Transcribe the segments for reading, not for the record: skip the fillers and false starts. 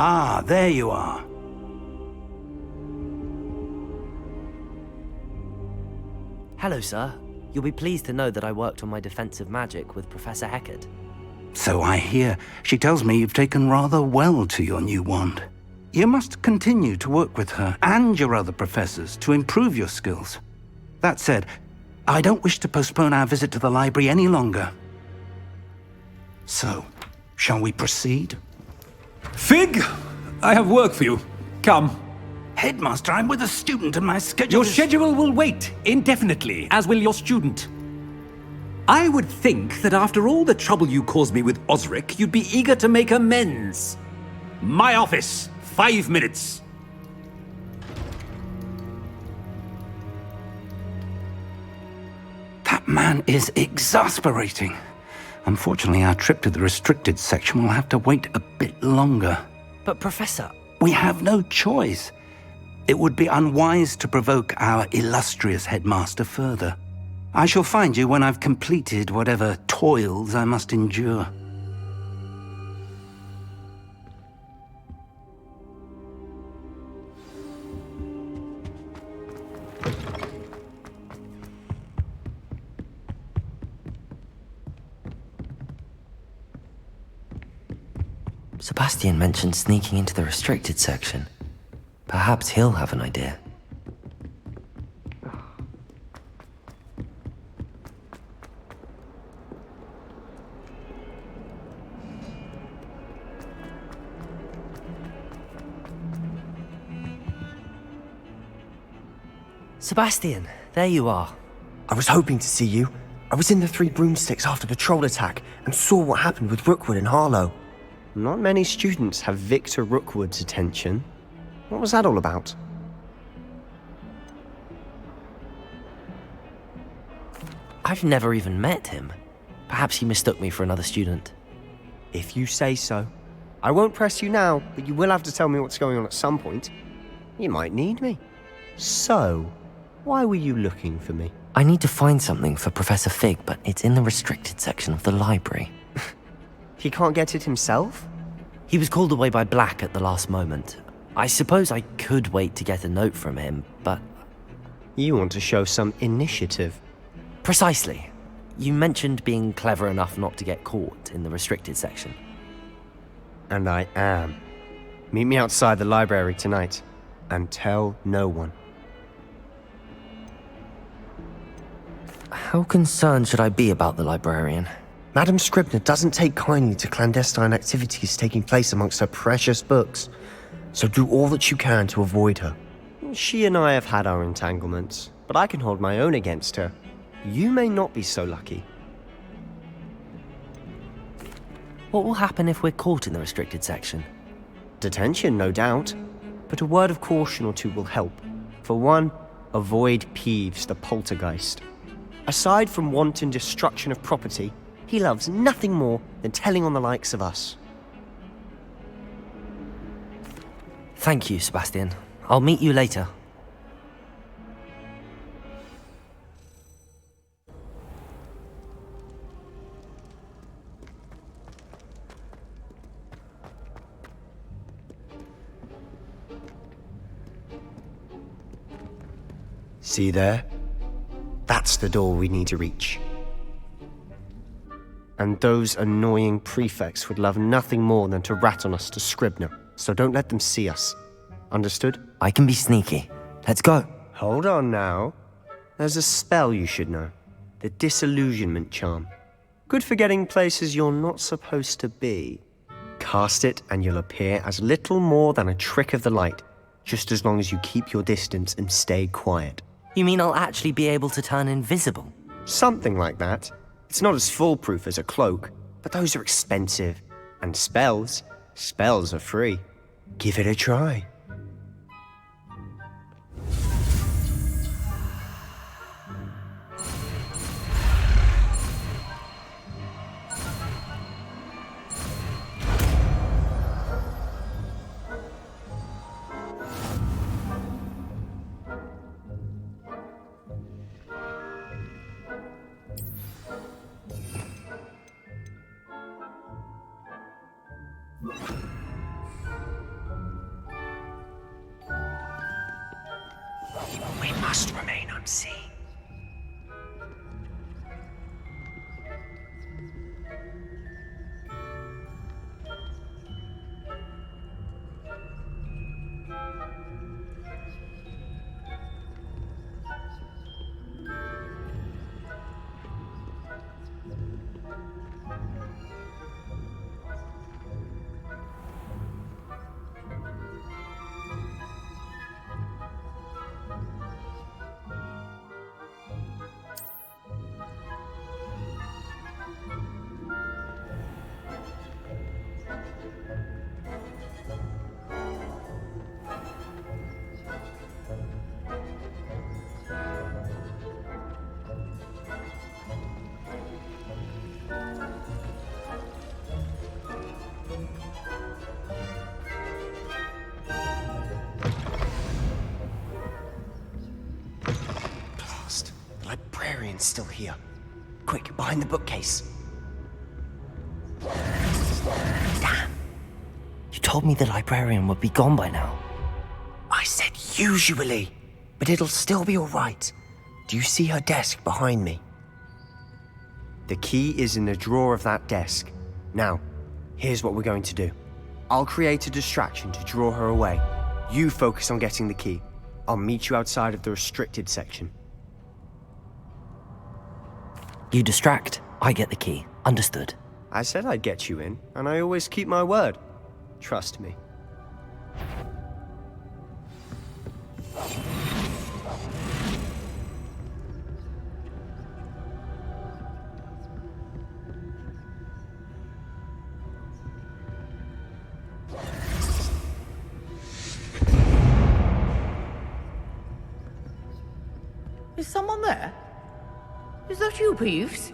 Ah, there you are. Hello, sir. You'll be pleased to know that I worked on my defensive magic with Professor Heckard. So I hear. She tells me you've taken rather well to your new wand. You must continue to work with her and your other professors to improve your skills. That said, I don't wish to postpone our visit to the library any longer. So, shall we proceed? Fig! I have work for you. Come. Headmaster, I'm with a student and my schedule Your schedule will wait indefinitely, as will your student. I would think that after all the trouble you caused me with Osric, you'd be eager to make amends. My office, 5 minutes. That man is exasperating. Unfortunately, our trip to the restricted section will have to wait a bit longer. But Professor... We have no choice. It would be unwise to provoke our illustrious headmaster further. I shall find you when I've completed whatever toils I must endure. Sebastian mentioned sneaking into the restricted section. Perhaps he'll have an idea. Sebastian, there you are. I was hoping to see you. I was in the Three Broomsticks after the troll attack and saw what happened with Rookwood and Harlow. Not many students have Victor Rookwood's attention. What was that all about? I've never even met him. Perhaps he mistook me for another student. If you say so. I won't press you now, but you will have to tell me what's going on at some point. You might need me. So, why were you looking for me? I need to find something for Professor Fig, but it's in the restricted section of the library. He can't get it himself? He was called away by Black at the last moment. I suppose I could wait to get a note from him, but... You want to show some initiative. Precisely. You mentioned being clever enough not to get caught in the restricted section. And I am. Meet me outside the library tonight, and tell no one. How concerned should I be about the librarian? Madam Scribner doesn't take kindly to clandestine activities taking place amongst her precious books, so do all that you can to avoid her. She and I have had our entanglements, but I can hold my own against her. You may not be so lucky. What will happen if we're caught in the restricted section? Detention, no doubt, but a word of caution or two will help. For one, avoid Peeves the poltergeist. Aside from wanton destruction of property, he loves nothing more than telling on the likes of us. Thank you, Sebastian. I'll meet you later. See there? That's the door we need to reach. And those annoying prefects would love nothing more than to rat on us to Scribner, so don't let them see us. Understood? I can be sneaky. Let's go. Hold on now. There's a spell you should know. The Disillusionment Charm. Good for getting places you're not supposed to be. Cast it and you'll appear as little more than a trick of the light, just as long as you keep your distance and stay quiet. You mean I'll actually be able to turn invisible? Something like that. It's not as foolproof as a cloak, but those are expensive. And spells are free. Give it a try. must remain unseen. The librarian's still here. Quick, behind the bookcase. Damn. You told me the librarian would be gone by now. I said usually, but it'll still be alright. Do you see her desk behind me? The key is in the drawer of that desk. Now, here's what we're going to do. I'll create a distraction to draw her away. You focus on getting the key. I'll meet you outside of the restricted section. You distract, I get the key. Understood. I said I'd get you in, and I always keep my word. Trust me. Is someone there? Is that you, Peeves?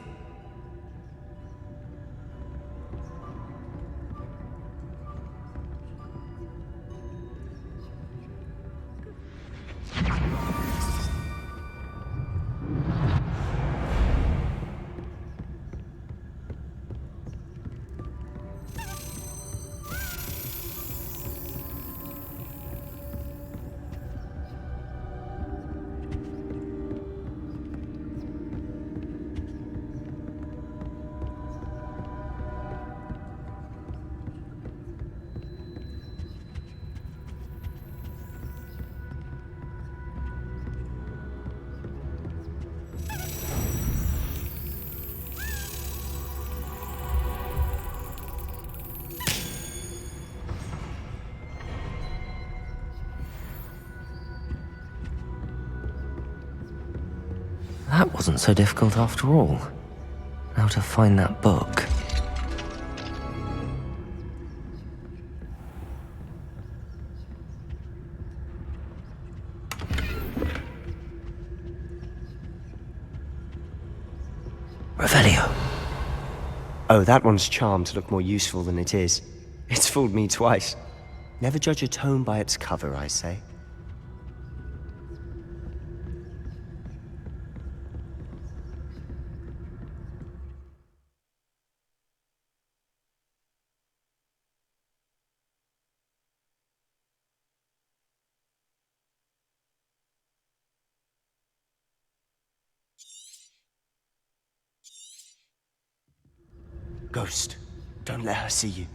That wasn't so difficult after all. Now to find that book. Revelio. Oh, that one's charmed to look more useful than it is. It's fooled me twice. Never judge a tome by its cover, I say. Ghost, don't let her see you.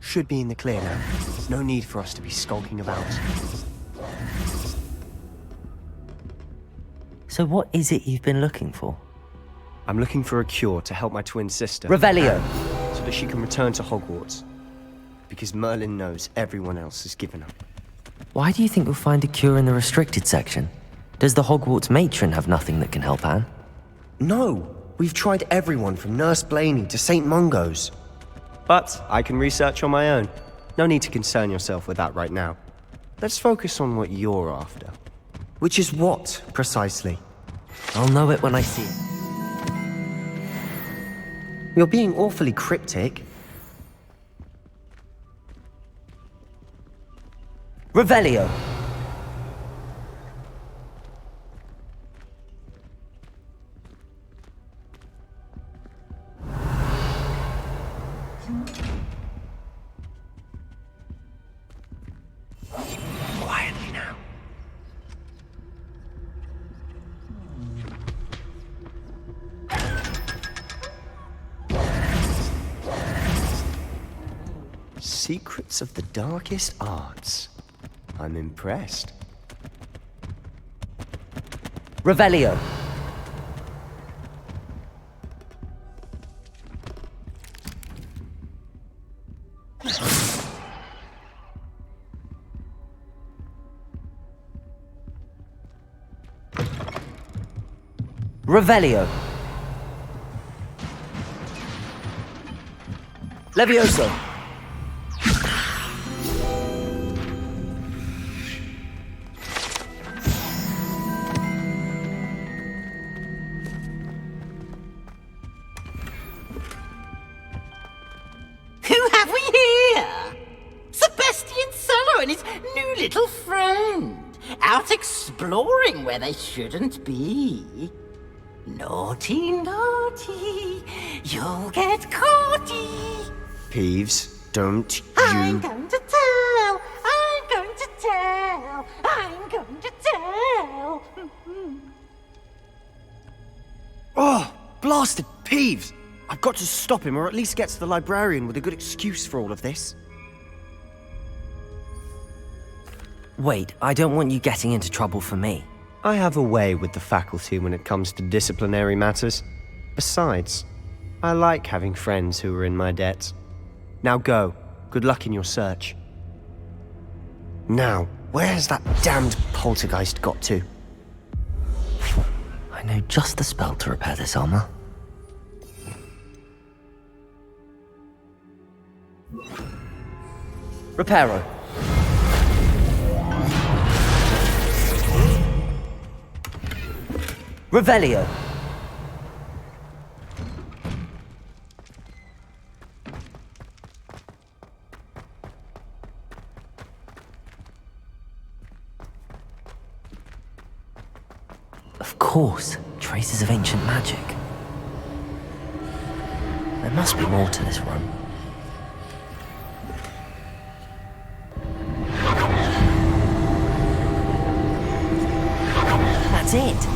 Should be in the clear now. No need for us to be skulking about. So what is it you've been looking for? I'm looking for a cure to help my twin sister. Revelio! So that she can return to Hogwarts. Because Merlin knows everyone else has given up. Why do you think you'll find a cure in the restricted section? Does the Hogwarts matron have nothing that can help Anne? No! We've tried everyone from Nurse Blaney to St. Mungo's. But I can research on my own. No need to concern yourself with that right now. let's focus on what you're after. Which is what, precisely? I'll know it when I see it. You're being awfully cryptic. Revelio. Quietly now. Secrets of the darkest arts. I'm impressed. Revelio. Revelio. Levioso. Who have we here? Sebastian Solo and his new little friend. Out exploring where they shouldn't be. Naughty, naughty. You'll get caughty. Peeves, don't I'm you... going to tell. I'm going to tell. I'm going to tell. Oh, blasted Peeves! I've got to stop him, or at least get to the librarian with a good excuse for all of this. Wait, I don't want you getting into trouble for me. I have a way with the faculty when it comes to disciplinary matters. Besides, I like having friends who are in my debt. Now go. Good luck in your search. Now, where's that damned poltergeist got to? I know just the spell to repair this armor. Reparo. Revelio. Of course, traces of ancient magic. There must be more to this room. That's it.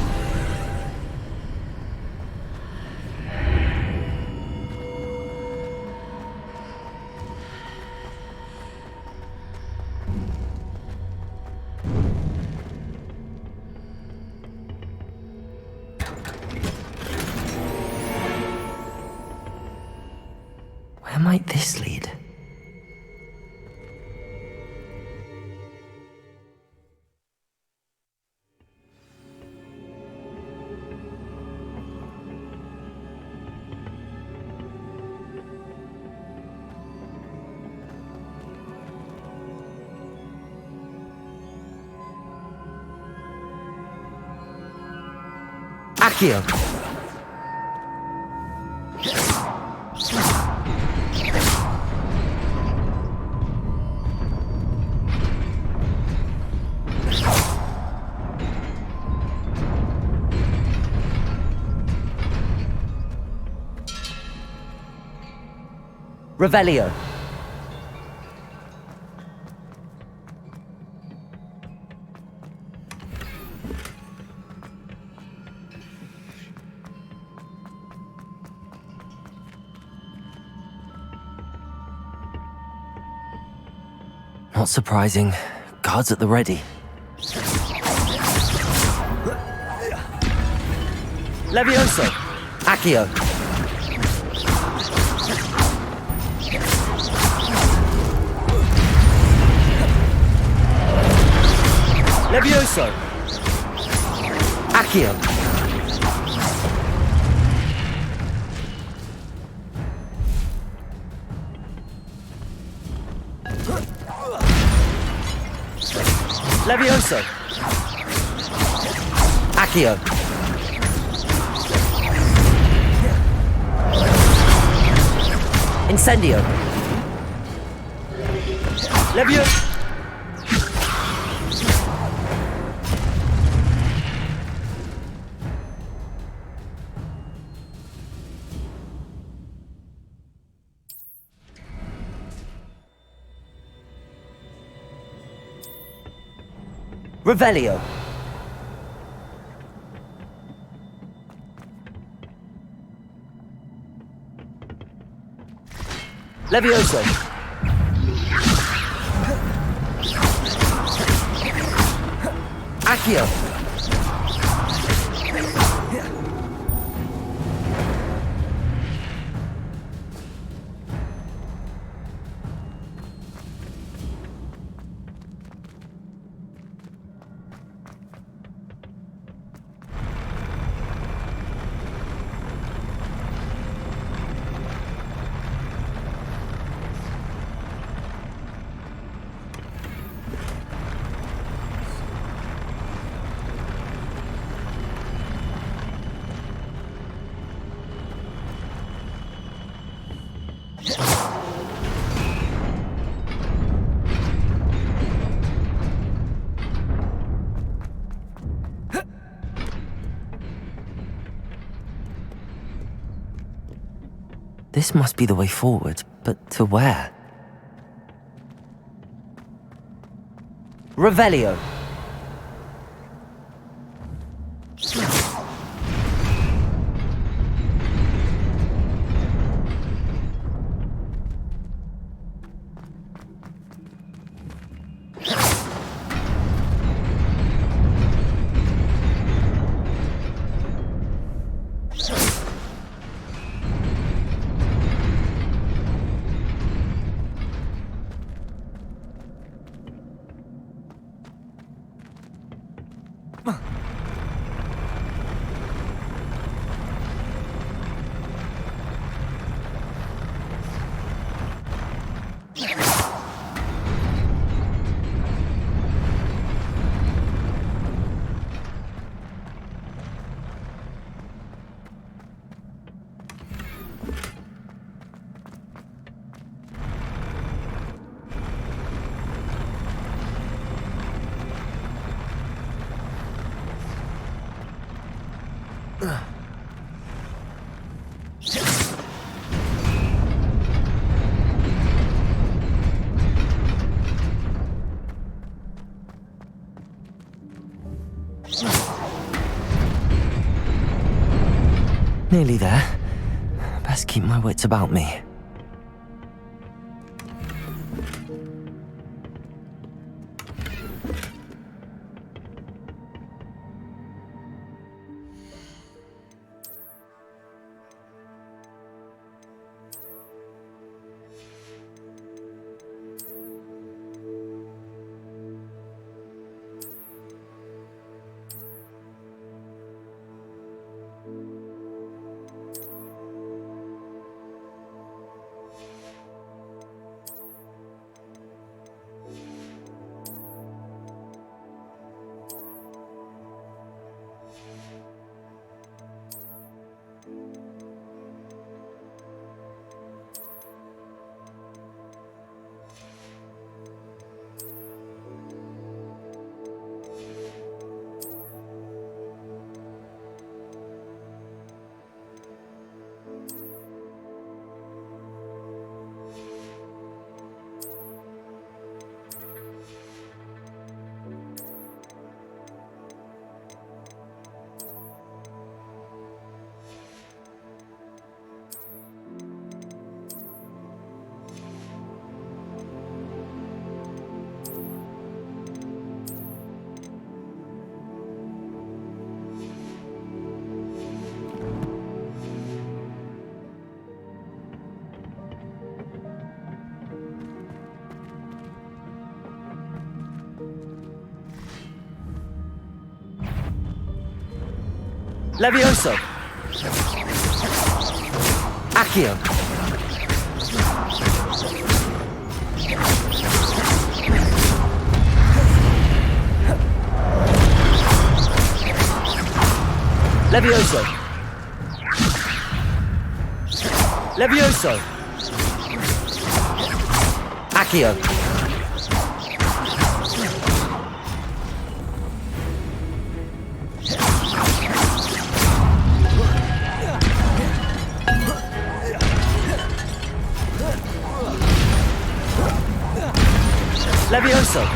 Where might this lead? Accio. Revelio. Not surprising. Guards at the ready. Levioso. Accio. Levioso. Accio. Levioso! Accio! Incendio! Levioso! Revelio! Levioso! Accio! This must be the way forward, but to where? Revelio! Nearly there. Best keep my wits about me. Levioso! Accio! Levioso! Levioso! Accio! Levioso!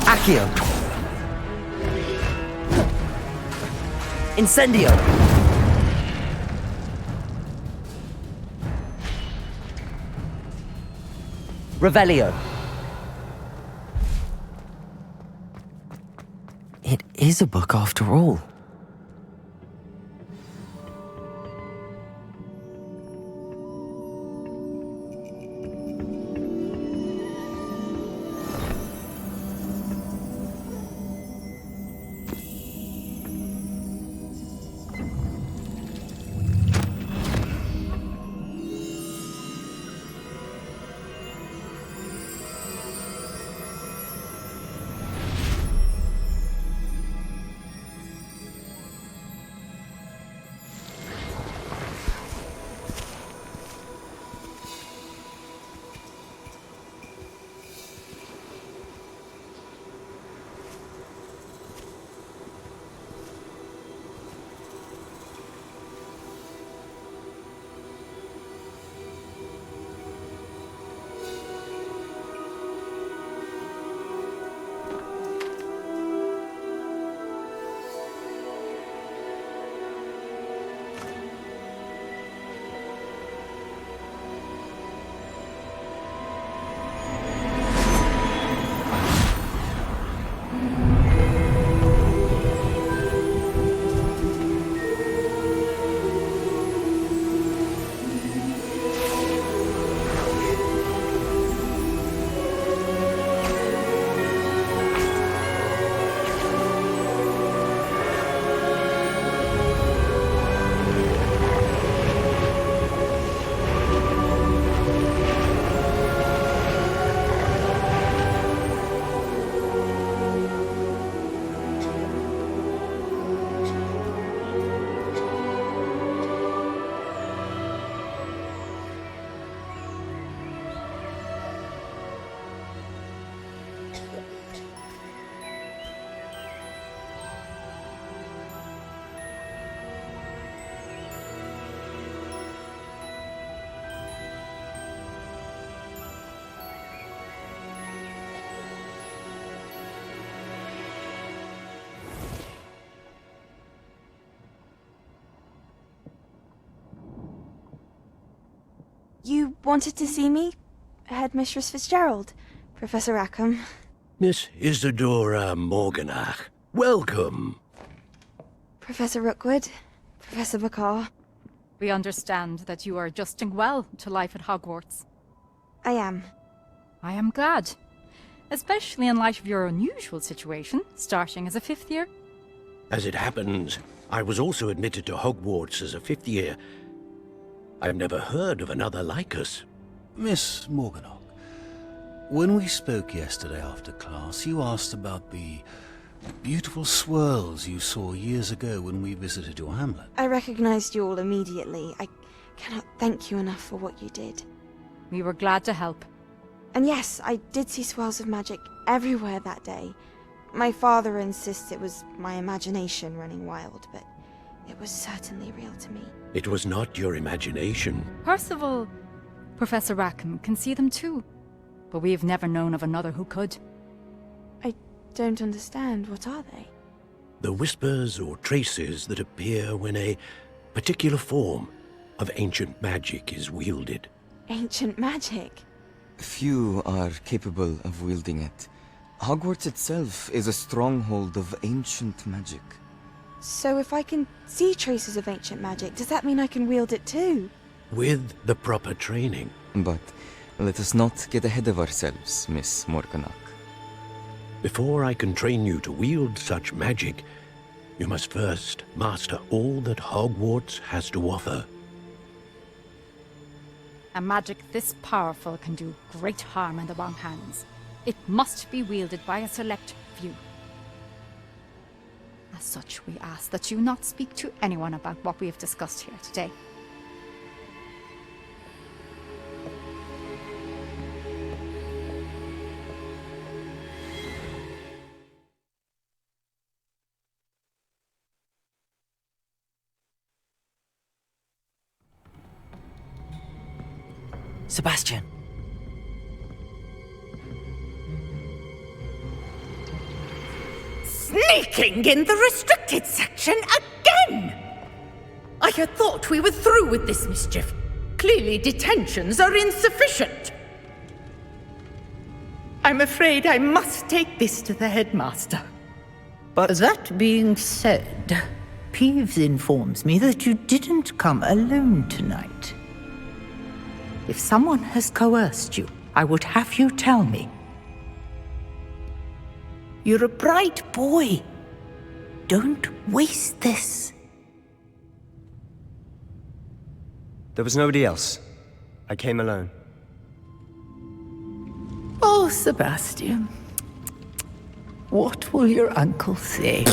Accio! Incendio! Revelio! It is a book after all. You wanted to see me? Headmistress Fitzgerald? Professor Rackham? Miss Isadora Morganach, welcome. Professor Rookwood? Professor Bakar? We understand that you are adjusting well to life at Hogwarts. I am. I am glad. Especially in light of your unusual situation, starting as a fifth year. As it happens, I was also admitted to Hogwarts as a fifth year. I've never heard of another like us. Miss Morganach, when we spoke yesterday after class, you asked about the beautiful swirls you saw years ago when we visited your hamlet. I recognized you all immediately. I cannot thank you enough for what you did. We were glad to help. And yes, I did see swirls of magic everywhere that day. My father insists it was my imagination running wild, but it was certainly real to me. It was not your imagination. Percival, Professor Rackham can see them too. But we have never known of another who could. I don't understand. What are they? The whispers or traces that appear when a particular form of ancient magic is wielded. Ancient magic? Few are capable of wielding it. Hogwarts itself is a stronghold of ancient magic. So if I can see traces of ancient magic, does that mean I can wield it too? With the proper training. But let us not get ahead of ourselves, Miss Morganach. Before I can train you to wield such magic, you must first master all that Hogwarts has to offer. A magic this powerful can do great harm in the wrong hands. It must be wielded by a select few. As such, we ask that you not speak to anyone about what we have discussed here today. Sebastian! Sneaking in the restricted section again! I had thought we were through with this mischief. Clearly detentions are insufficient. I'm afraid I must take this to the headmaster. But that being said, Peeves informs me that you didn't come alone tonight. If someone has coerced you, I would have you tell me. You're a bright boy. Don't waste this. there was nobody else. I came alone. Oh, Sebastian. What will your uncle say?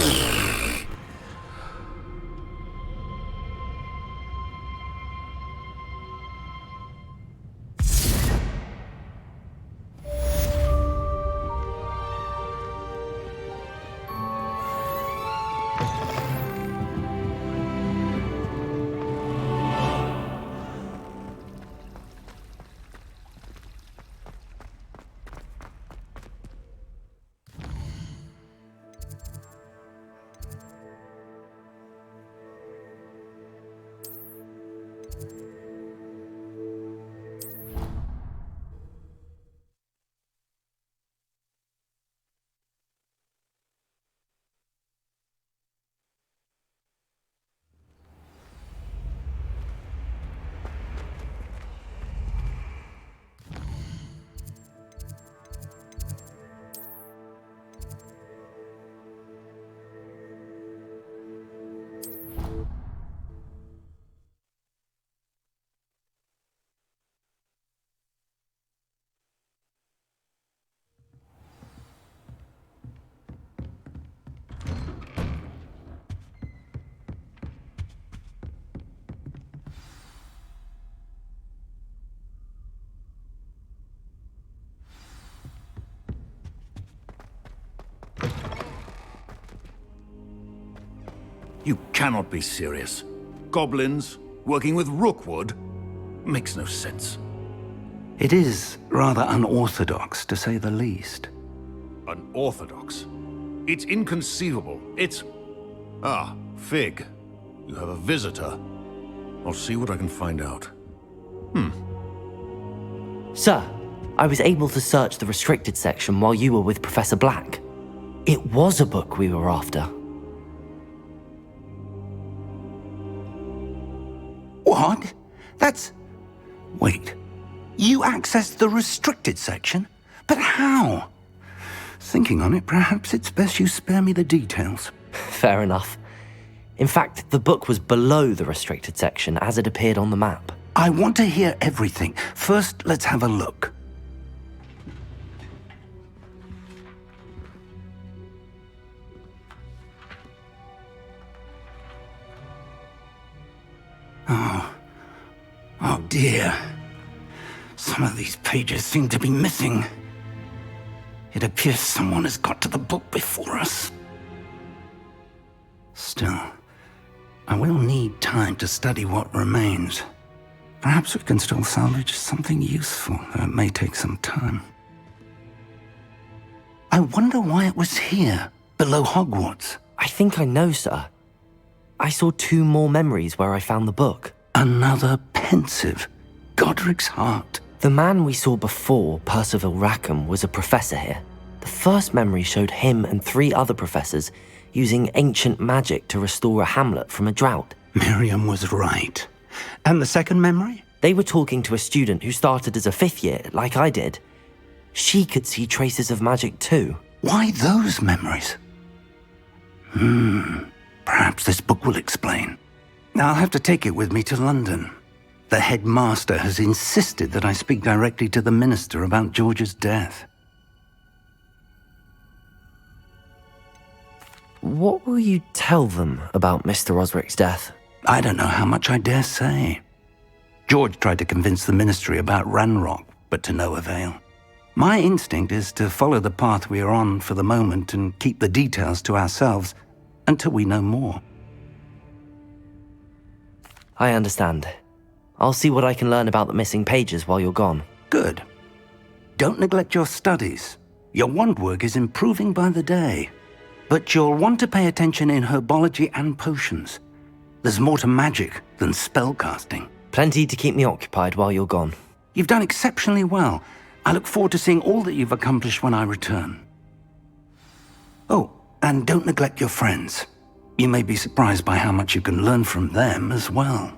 You cannot be serious. Goblins working with Rookwood? Makes no sense. It is rather unorthodox, to say the least. Unorthodox? It's inconceivable. It's... Ah, Fig. You have a visitor. I'll see what I can find out. Sir, I was able to search the restricted section while you were with Professor Black. It was a book we were after. What? That's... Wait. You accessed the restricted section? But how? Thinking on it, perhaps it's best you spare me the details. Fair enough. In fact, the book was below the restricted section as it appeared on the map. I want to hear everything. First, let's have a look. Oh dear. Some of these pages seem to be missing. It appears someone has got to the book before us. Still, I will need time to study what remains. Perhaps we can still salvage something useful, though it may take some time. I wonder why it was here, below Hogwarts. I think I know, sir. I saw 2 more memories where I found the book. Another pensive. Godric's heart. The man we saw before, Percival Rackham, was a professor here. The first memory showed him and 3 other professors using ancient magic to restore a hamlet from a drought. Miriam was right. And the second memory? They were talking to a student who started as a 5th year, like I did. She could see traces of magic too. Why those memories? Perhaps this book will explain. I'll have to take it with me to London. The headmaster has insisted that I speak directly to the minister about George's death. What will you tell them about Mr. Osric's death? I don't know how much I dare say. George tried to convince the Ministry about Ranrock, but to no avail. My instinct is to follow the path we are on for the moment and keep the details to ourselves until we know more. I understand. I'll see what I can learn about the missing pages while you're gone. Good. Don't neglect your studies. Your wand work is improving by the day. But you'll want to pay attention in herbology and potions. There's more to magic than spellcasting. Plenty to keep me occupied while you're gone. You've done exceptionally well. I look forward to seeing all that you've accomplished when I return. Oh, and don't neglect your friends. You may be surprised by how much you can learn from them as well.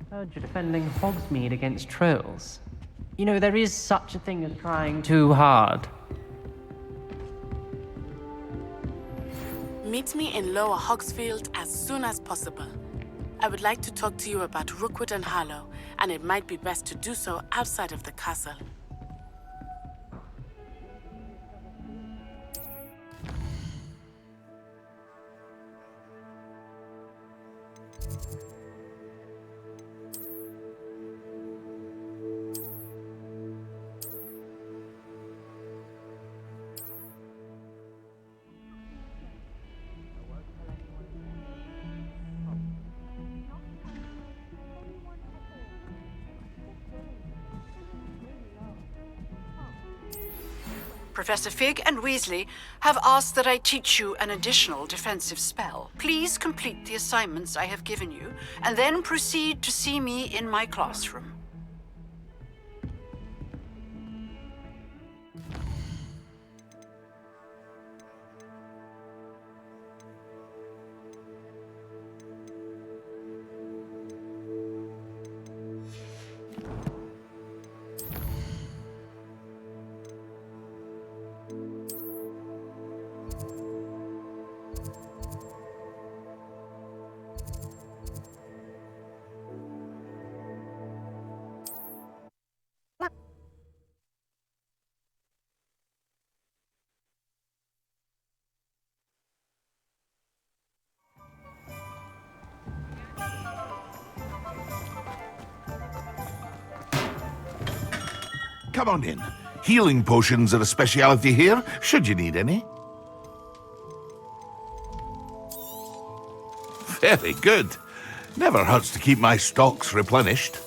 Heard you're defending Hogsmeade against trolls. You know, there is such a thing as trying too hard. Meet me in Lower Hogsfield as soon as possible. I would like to talk to you about Rookwood and Harlow, and it might be best to do so outside of the castle. Professor Fig and Weasley have asked that I teach you an additional defensive spell. Please complete the assignments I have given you, and then proceed to see me in my classroom. Come on in. Healing potions are a speciality here, should you need any. Very good. Never hurts to keep my stocks replenished.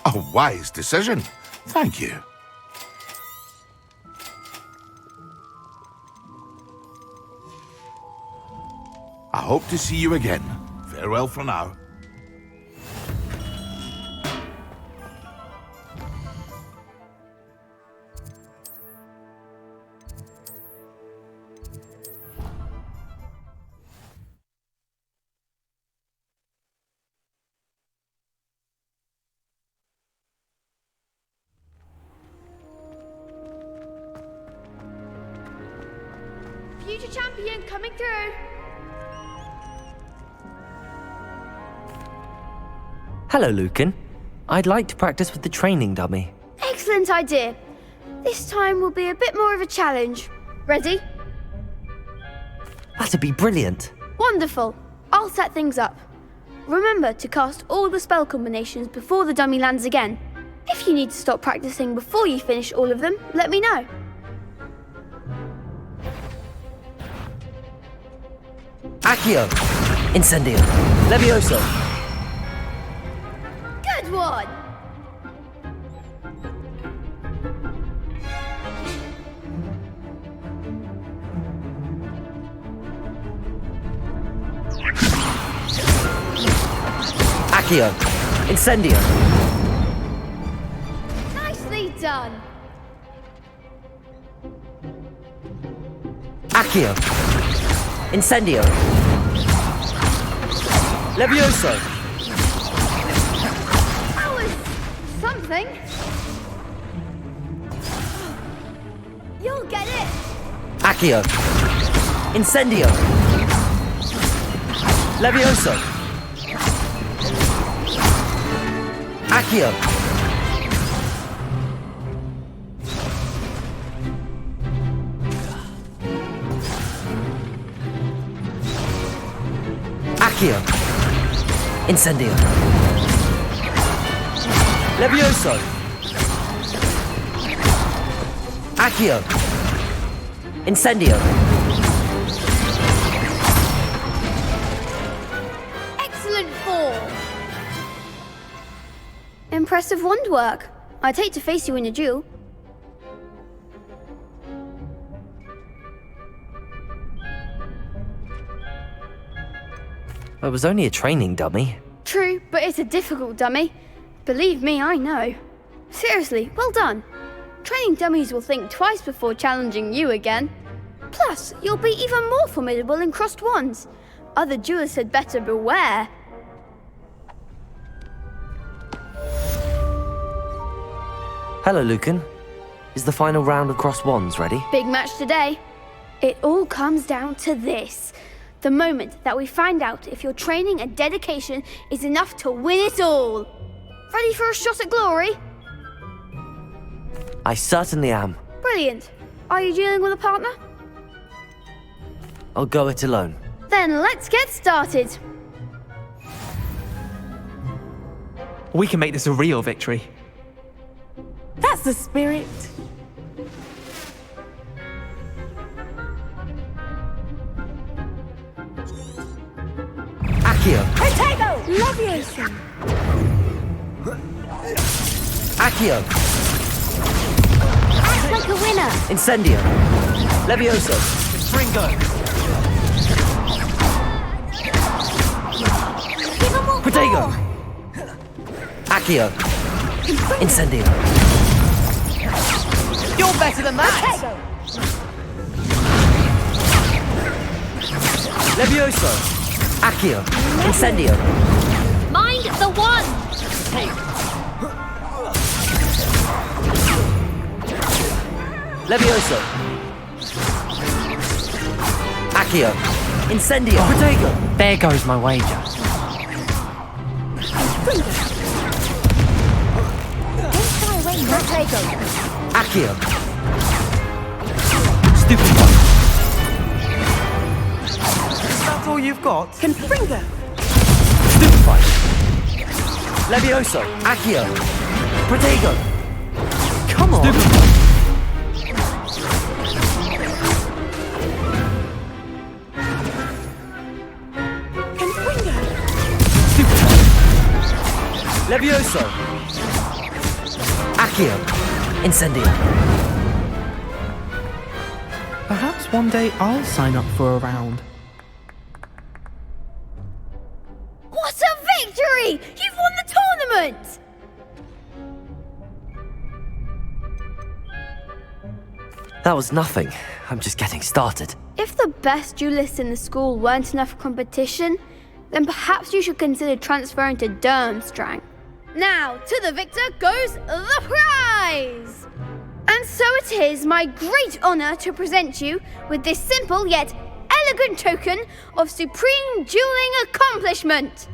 A wise decision. Thank you. I hope to see you again. Farewell for now. Future champion coming through. Hello, Lucan. I'd like to practice with the training dummy. Excellent idea. This time will be a bit more of a challenge. Ready? That'd be brilliant. Wonderful. I'll set things up. Remember to cast all the spell combinations before the dummy lands again. If you need to stop practicing before you finish all of them, let me know. Accio! Incendio! Levioso! Good one! Accio! Incendio! Nicely done. Accio. Incendio. Levioso. That was something. You'll get it. Accio. Incendio. Levioso. Accio. Accio. Incendio. Levioso. Accio. Incendio. Excellent form. Impressive wand work. I'd hate to face you in a duel. It was only a training dummy. True, but it's a difficult dummy. Believe me, I know. Seriously, well done. Training dummies will think twice before challenging you again. Plus, you'll be even more formidable in crossed wands. Other duelists had better beware. Hello, Lucan. Is the final round of crossed wands ready? Big match today. It all comes down to this. The moment that we find out if your training and dedication is enough to win it all. Ready for a shot at glory? I certainly am. Brilliant. Are you dealing with a partner? I'll go it alone. Then let's get started. We can make this a real victory. That's the spirit. Accio. Potato! Levioso! Accio. Act like a winner! Incendio. Levioso. Fringo. Give 'em all Protego. four. Accio. Incendio. You're better than that! Potato! Levioso. Accio. Incendio. Mind the one! Levioso. Accio. Incendio. Protego. There goes my wager. Potato! Accio. Stupid one. That's all you've got? Confringo! Stupefied. Levioso. Accio. Protego. Come on! Confringo! Levioso. Accio. Incendio. Perhaps one day I'll sign up for a round. What a victory! You've won the tournament! That was nothing. I'm just getting started. If the best duelists in the school weren't enough competition, then perhaps you should consider transferring to Durmstrang. Now, to the victor goes the prize! And so it is my great honour to present you with this simple yet elegant token of supreme dueling accomplishment.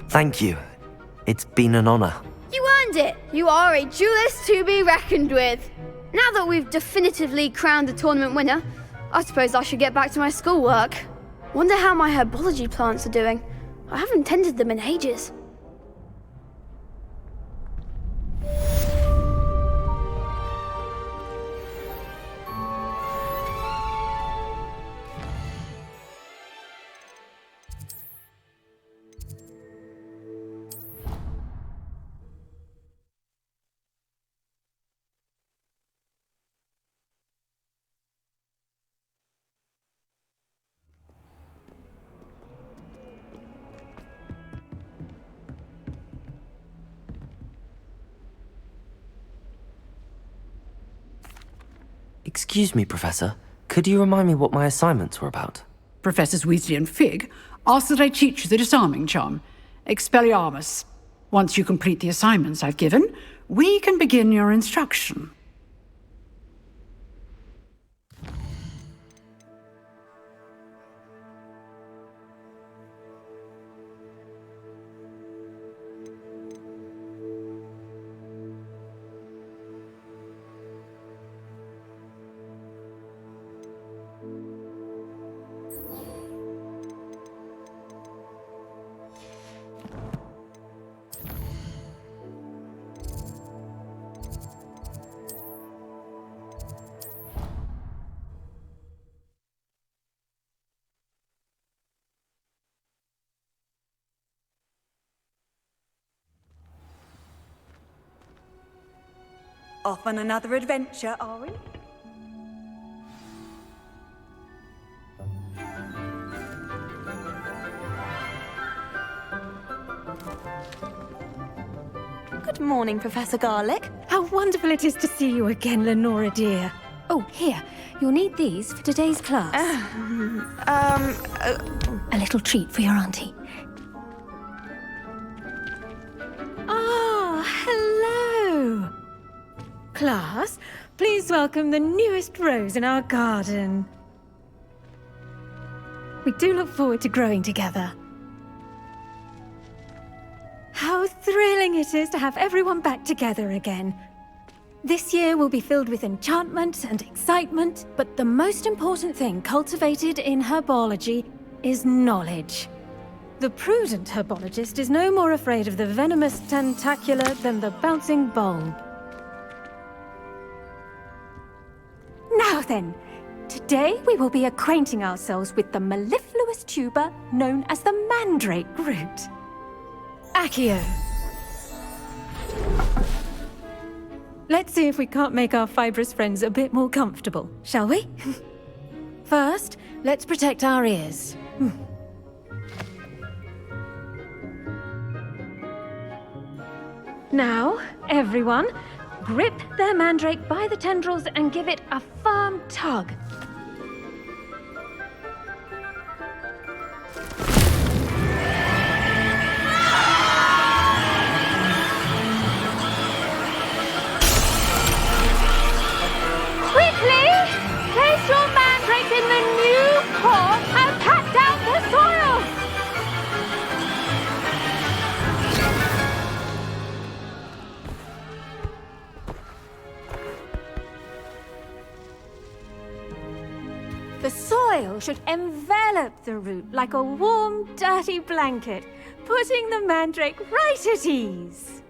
Thank you. It's been an honor. You earned it. You are a duelist to be reckoned with. Now that we've definitively crowned the tournament winner, I suppose I should get back to my schoolwork. Wonder how my herbology plants are doing. I haven't tended them in ages. Excuse me, Professor. Could you remind me what my assignments were about? Professors Weasley and Fig ask that I teach you the disarming charm, Expelliarmus. Once you complete the assignments I've given, we can begin your instruction. Off on another adventure, are we? Good morning, Professor Garlick. How wonderful it is to see you again, Lenora dear. Oh, here. You'll need these for today's class. A little treat for your auntie. Ah, hello. Class, please welcome the newest rose in our garden. We do look forward to growing together. How thrilling it is to have everyone back together again. This year will be filled with enchantment and excitement, but the most important thing cultivated in herbology is knowledge. The prudent herbologist is no more afraid of the venomous tentacula than the bouncing bulb. Now then, today we will be acquainting ourselves with the mellifluous tuber known as the mandrake root. Accio. Let's see if we can't make our fibrous friends a bit more comfortable, shall we? First, let's protect our ears. Now, everyone, grip their mandrake by the tendrils and give it a firm tug. Quickly! Place your mandrake in the new pot and pat down the soil! The soil should envelop the root like a warm, dirty blanket, putting the mandrake right at ease.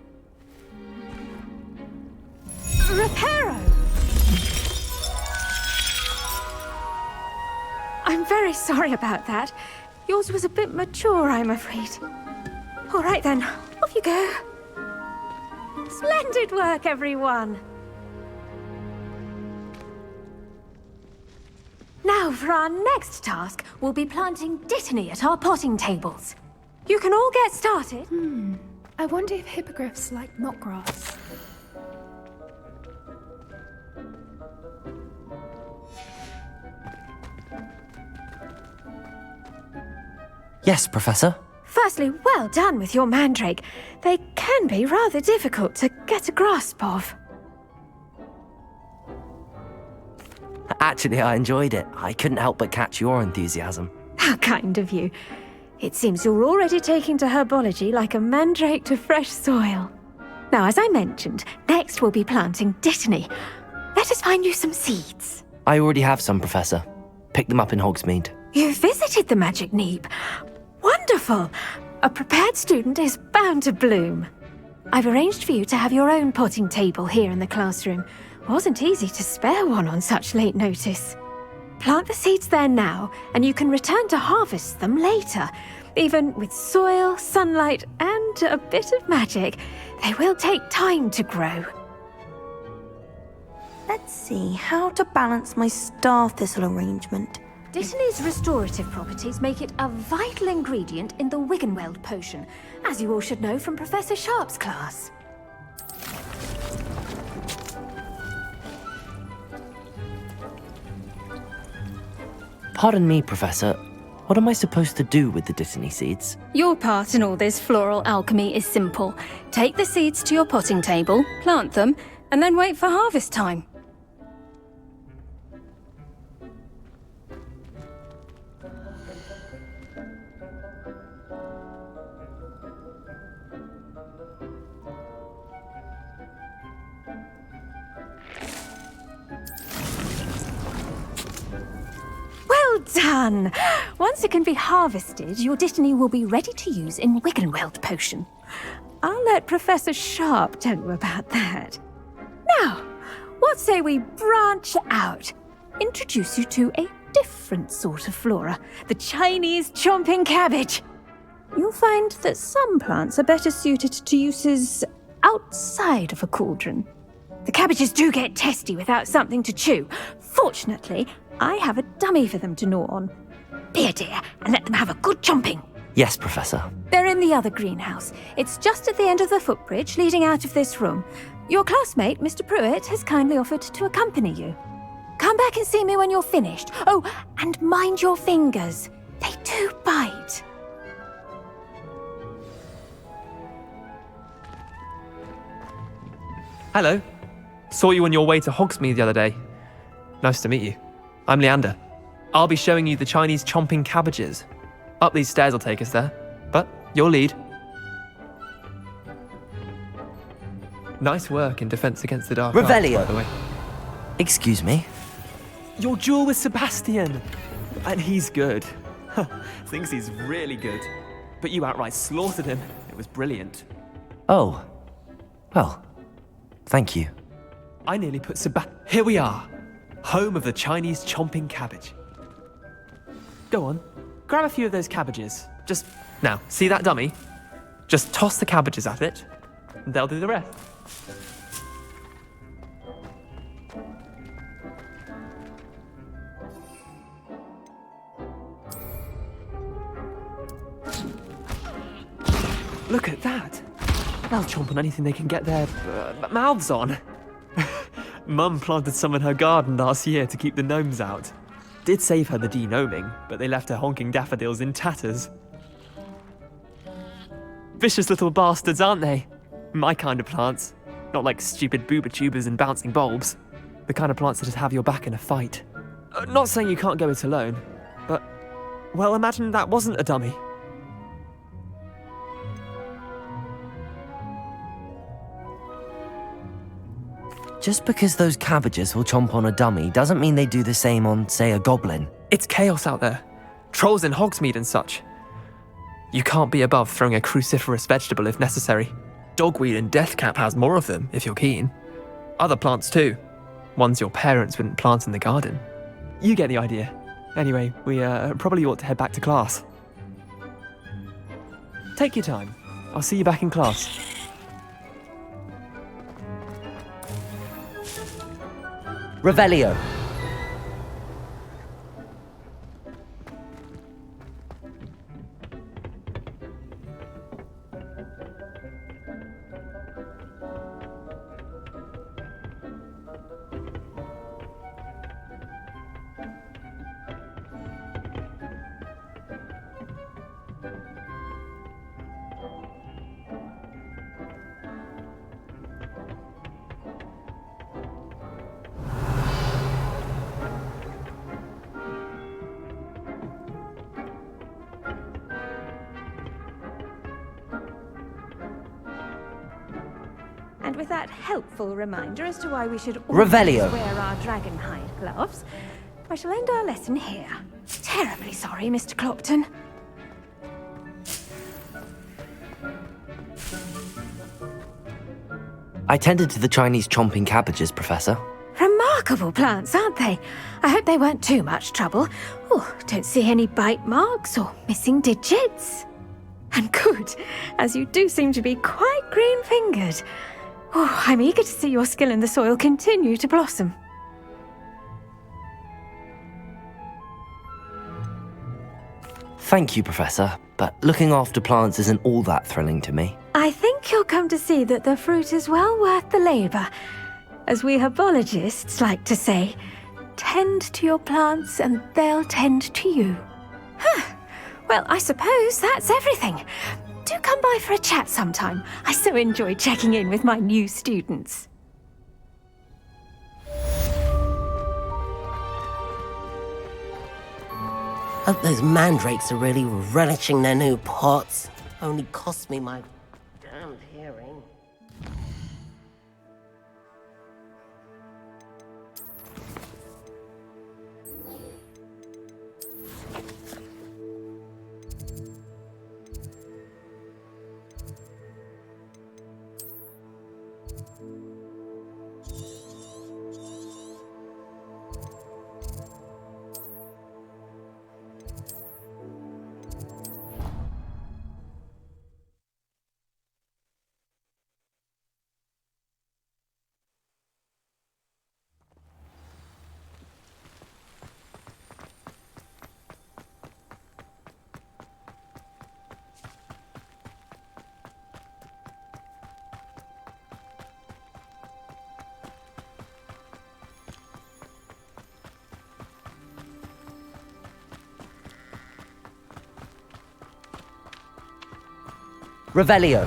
Reparo! I'm very sorry about that. Yours was a bit mature, I'm afraid. All right then, off you go. Splendid work, everyone. Now, for our next task, we'll be planting dittany at our potting tables. You can all get started. I wonder if hippogriffs like knotgrass. Yes, Professor. Firstly, well done with your mandrake. They can be rather difficult to get a grasp of. Actually, I enjoyed it. I couldn't help but catch your enthusiasm. How kind of you. It seems you're already taking to herbology like a mandrake to fresh soil. Now, as I mentioned, next we'll be planting dittany. Let us find you some seeds. I already have some, Professor. Picked them up in Hogsmeade. You visited the Magic Neep. Wonderful! A prepared student is bound to bloom. I've arranged for you to have your own potting table here in the classroom. Wasn't easy to spare one on such late notice. Plant the seeds there now, and you can return to harvest them later. Even with soil, sunlight, and a bit of magic, they will take time to grow. Let's see how to balance my star thistle arrangement. Dittany's restorative properties make it a vital ingredient in the Wiggenweld potion, as you all should know from Professor Sharp's class. Pardon me, Professor. What am I supposed to do with the Dittany seeds? Your part in all this floral alchemy is simple. Take the seeds to your potting table, plant them, and then wait for harvest time. Well done! Once it can be harvested, your Dittany will be ready to use in Wiggenweld potion. I'll let Professor Sharp tell you about that. Now, what say we branch out? Introduce you to a different sort of flora, the Chinese chomping cabbage. You'll find that some plants are better suited to uses outside of a cauldron. The cabbages do get testy without something to chew. Fortunately, I have a dummy for them to gnaw on. Be a dear and let them have a good chomping. Yes, Professor. They're in the other greenhouse. It's just at the end of the footbridge leading out of this room. Your classmate, Mr. Pruitt, has kindly offered to accompany you. Come back and see me when you're finished. Oh, and mind your fingers. They do bite. Hello. Saw you on your way to Hogsmeade the other day. Nice to meet you. I'm Leander. I'll be showing you the Chinese chomping cabbages. Up these stairs will take us there, but your lead. Nice work in Defense Against the Dark Arts, Revelio. by the way. Excuse me? Your duel with Sebastian. And he's good. Thinks he's really good. But you outright slaughtered him. It was brilliant. Oh. Well, thank you. I nearly put Here we are. Home of the Chinese chomping cabbage. Go on. Grab a few of those cabbages. Just, now, see that dummy? Just toss the cabbages at it, and they'll do the rest. Look at that. They'll chomp on anything they can get their mouths on. Mum planted some in her garden last year to keep the gnomes out. Did save her the de-gnoming, but they left her honking daffodils in tatters. Vicious little bastards, aren't they? My kind of plants. Not like stupid booba tubers and bouncing bulbs. The kind of plants that just have your back in a fight. Not saying you can't go it alone, but, well, imagine that wasn't a dummy. Just because those cabbages will chomp on a dummy doesn't mean they do the same on, say, a goblin. It's chaos out there. Trolls in Hogsmeade and such. You can't be above throwing a cruciferous vegetable if necessary. Dogweed and deathcap has more of them, if you're keen. Other plants too. Ones your parents wouldn't plant in the garden. You get the idea. Anyway, we probably ought to head back to class. Take your time. I'll see you back in class. Revelio. And with that helpful reminder as to why we should Revelio. always wear our dragon hide gloves, I shall end our lesson here. Terribly sorry, Mr. Clopton. I tended to the Chinese chomping cabbages, Professor. Remarkable plants, aren't they? I hope they weren't too much trouble. Oh, don't see any bite marks or missing digits. And good, as you do seem to be quite green-fingered. Oh, I'm eager to see your skill in the soil continue to blossom. Thank you, Professor, but looking after plants isn't all that thrilling to me. I think you'll come to see that the fruit is well worth the labour. As we herbologists like to say, tend to your plants and they'll tend to you. Well, I suppose that's everything. Do come by for a chat sometime. I so enjoy checking in with my new students. Hope those mandrakes are really relishing their new pots. Only cost me my damned hearing. Revelio.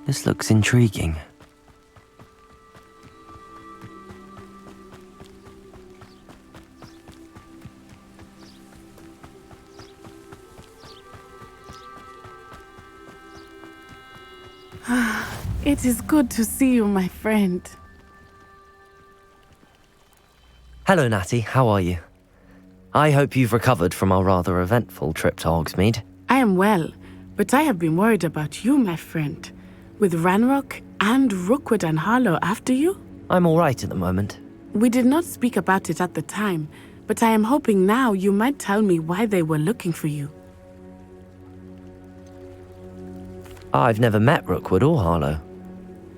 This looks intriguing. It is good to see you, my friend. Hello, Natty. How are you? I hope you've recovered from our rather eventful trip to Hogsmeade. I am well, but I have been worried about you, my friend. With Ranrock and Rookwood and Harlow after you? I'm all right at the moment. We did not speak about it at the time, but I am hoping now you might tell me why they were looking for you. I've never met Rookwood or Harlow.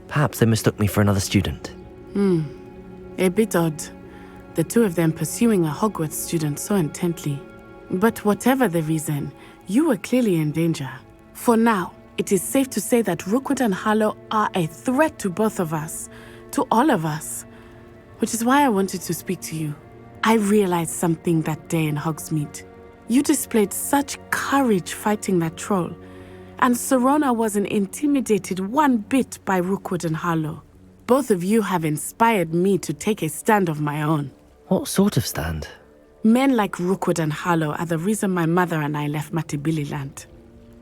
Perhaps they mistook me for another student. A bit odd. The two of them pursuing a Hogwarts student so intently. But whatever the reason, you were clearly in danger. For now, it is safe to say that Rookwood and Harlow are a threat to both of us, to all of us. Which is why I wanted to speak to you. I realized something that day in Hogsmeade. You displayed such courage fighting that troll. And Serona wasn't intimidated one bit by Rookwood and Harlow. Both of you have inspired me to take a stand of my own. What sort of stand? Men like Rookwood and Harlow are the reason my mother and I left Mattibilliland.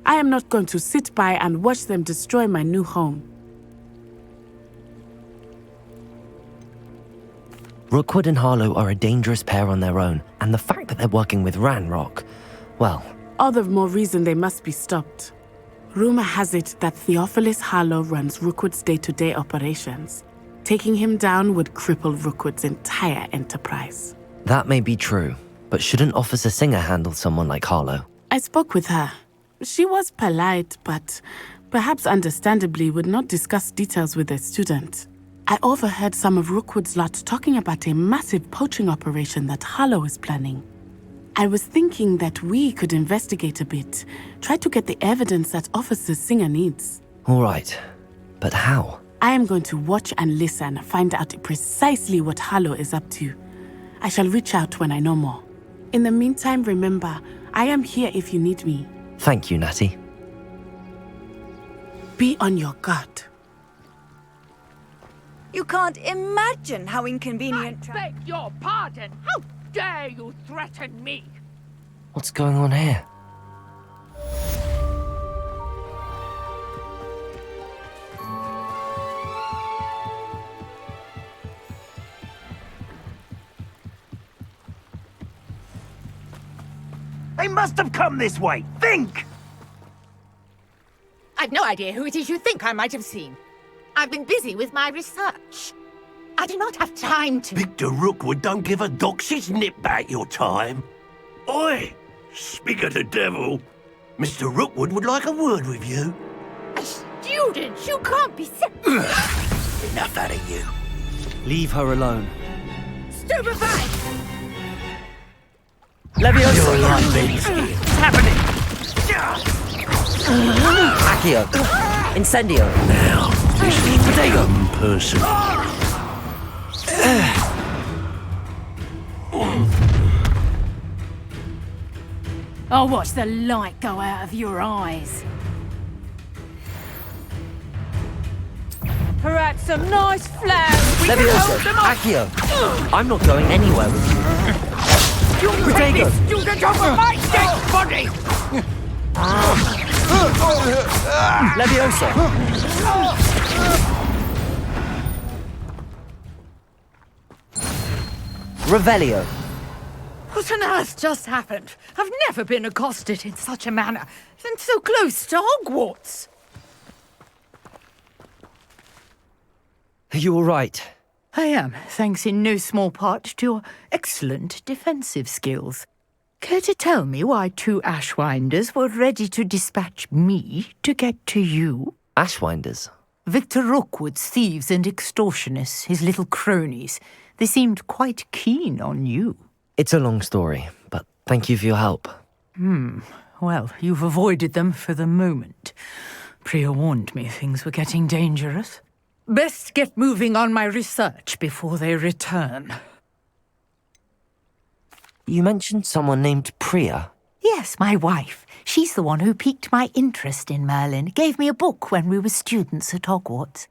I am not going to sit by and watch them destroy my new home. Rookwood and Harlow are a dangerous pair on their own, and the fact that they're working with Ranrock, well... All the more reason they must be stopped. Rumor has it that Theophilus Harlow runs Rookwood's day-to-day operations. Taking him down would cripple Rookwood's entire enterprise. That may be true, but shouldn't Officer Singer handle someone like Harlow? I spoke with her. She was polite, but perhaps understandably would not discuss details with a student. I overheard some of Rookwood's lot talking about a massive poaching operation that Harlow is planning. I was thinking that we could investigate a bit, try to get the evidence that Officer Singer needs. All right, but how? I am going to watch and listen, find out precisely what Harlow is up to. I shall reach out when I know more. In the meantime, remember, I am here if you need me. Thank you, Natty. Be on your guard. You can't imagine how inconvenient... I beg your pardon! How dare you threaten me? What's going on here? They must have come this way. Think! I've no idea who it is you think I might have seen. I've been busy with my research. I do not have time to... Victor Rookwood don't give a doxy's nip back your time. Oi! Speak of the devil. Mr. Rookwood would like a word with you. A student? You can't be Enough out of you. Leave her alone. stupefied! Leviosa! Your life ends here. What's happening? Accio! Incendio! Now, this is the dumb person. I'll watch the light go out of your eyes. Perhaps some nice flowers. We can Leviosa! hold them up. Accio! I'm not going anywhere with you. You Protego! take this student over my dead body! Leviosa! Revelio! What on earth just happened? I've never been accosted in such a manner, and so close to Hogwarts. Are you all right? I am, thanks in no small part to your excellent defensive skills. Care to tell me why 2 Ashwinders were ready to dispatch me to get to you? Ashwinders? Victor Rookwood's thieves and extortionists, his little cronies. They seemed quite keen on you. It's a long story, but thank you for your help. Well, you've avoided them for the moment. Priya warned me things were getting dangerous. Best get moving on my research before they return. You mentioned someone named Priya. Yes, my wife. She's the one who piqued my interest in Merlin. Gave me a book when we were students at Hogwarts.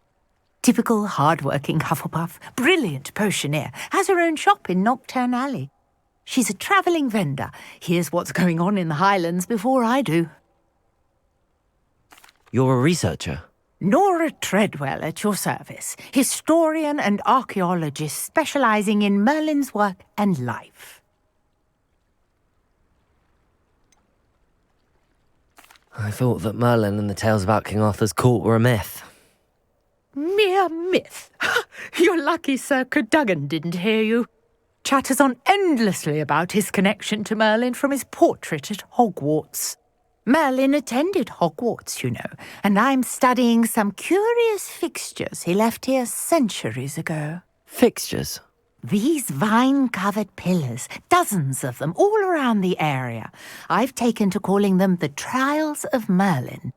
Typical hard-working Hufflepuff, brilliant potioneer, has her own shop in Nocturne Alley. She's a travelling vendor. Hears what's going on in the Highlands before I do. You're a researcher? Nora Treadwell at your service, historian and archaeologist specialising in Merlin's work and life. I thought that Merlin and the tales about King Arthur's court were a myth. Mere myth. You're lucky Sir Cadogan didn't hear you. Chatters on endlessly about his connection to Merlin from his portrait at Hogwarts. Merlin attended Hogwarts, you know, and I'm studying some curious fixtures he left here centuries ago. Fixtures? These vine-covered pillars, dozens of them, all around the area. I've taken to calling them the Trials of Merlin.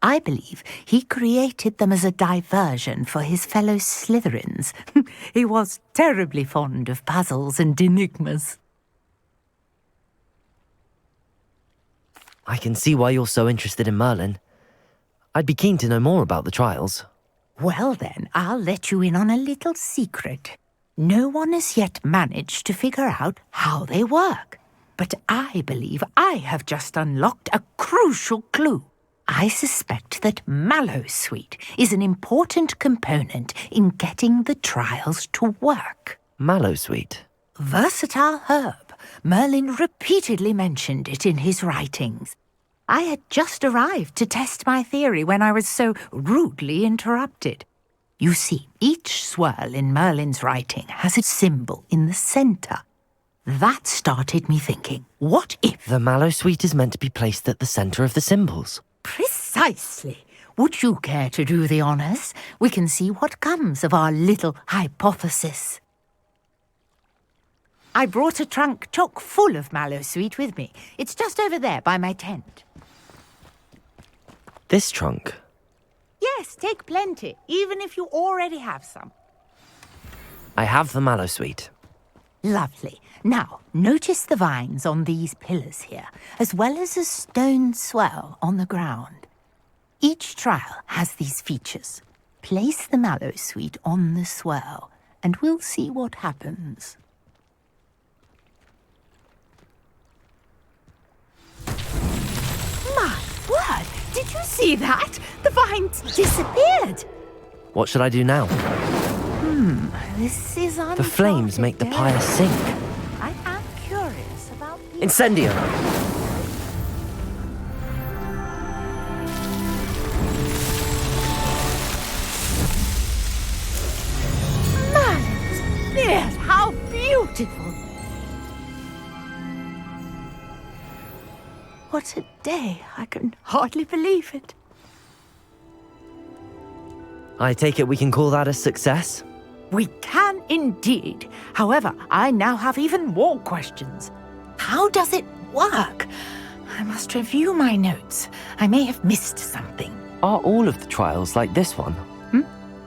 I believe he created them as a diversion for his fellow Slytherins. He was terribly fond of puzzles and enigmas. I can see why you're so interested in Merlin. I'd be keen to know more about the trials. Well then, I'll let you in on a little secret. No one has yet managed to figure out how they work. But I believe I have just unlocked a crucial clue. I suspect that Mallowsweet is an important component in getting the trials to work. Mallowsweet? Versatile herb. Merlin repeatedly mentioned it in his writings. I had just arrived to test my theory when I was so rudely interrupted. You see, each swirl in Merlin's writing has a symbol in the centre. That started me thinking, what if... The Mallowsweet is meant to be placed at the centre of the symbols. Precisely. Would you care to do the honours? We can see what comes of our little hypothesis. I brought a trunk chock full of Mallowsweet with me. It's just over there by my tent. This trunk? Yes, take plenty, even if you already have some. I have the Mallowsweet. Lovely. Now, notice the vines on these pillars here, as well as a stone swell on the ground. Each trial has these features. Place the Mallowsweet on the swell, and we'll see what happens. My word! Did you see that? The vines disappeared! What should I do now? This is The flames make the pyre sink. I am curious about... Incendio! Merlin's beard! How beautiful! what a day. I can hardly believe it. I take it we can call that a success? We can indeed. However, I now have even more questions. How does it work? I must review my notes. I may have missed something. Are all of the trials like this one?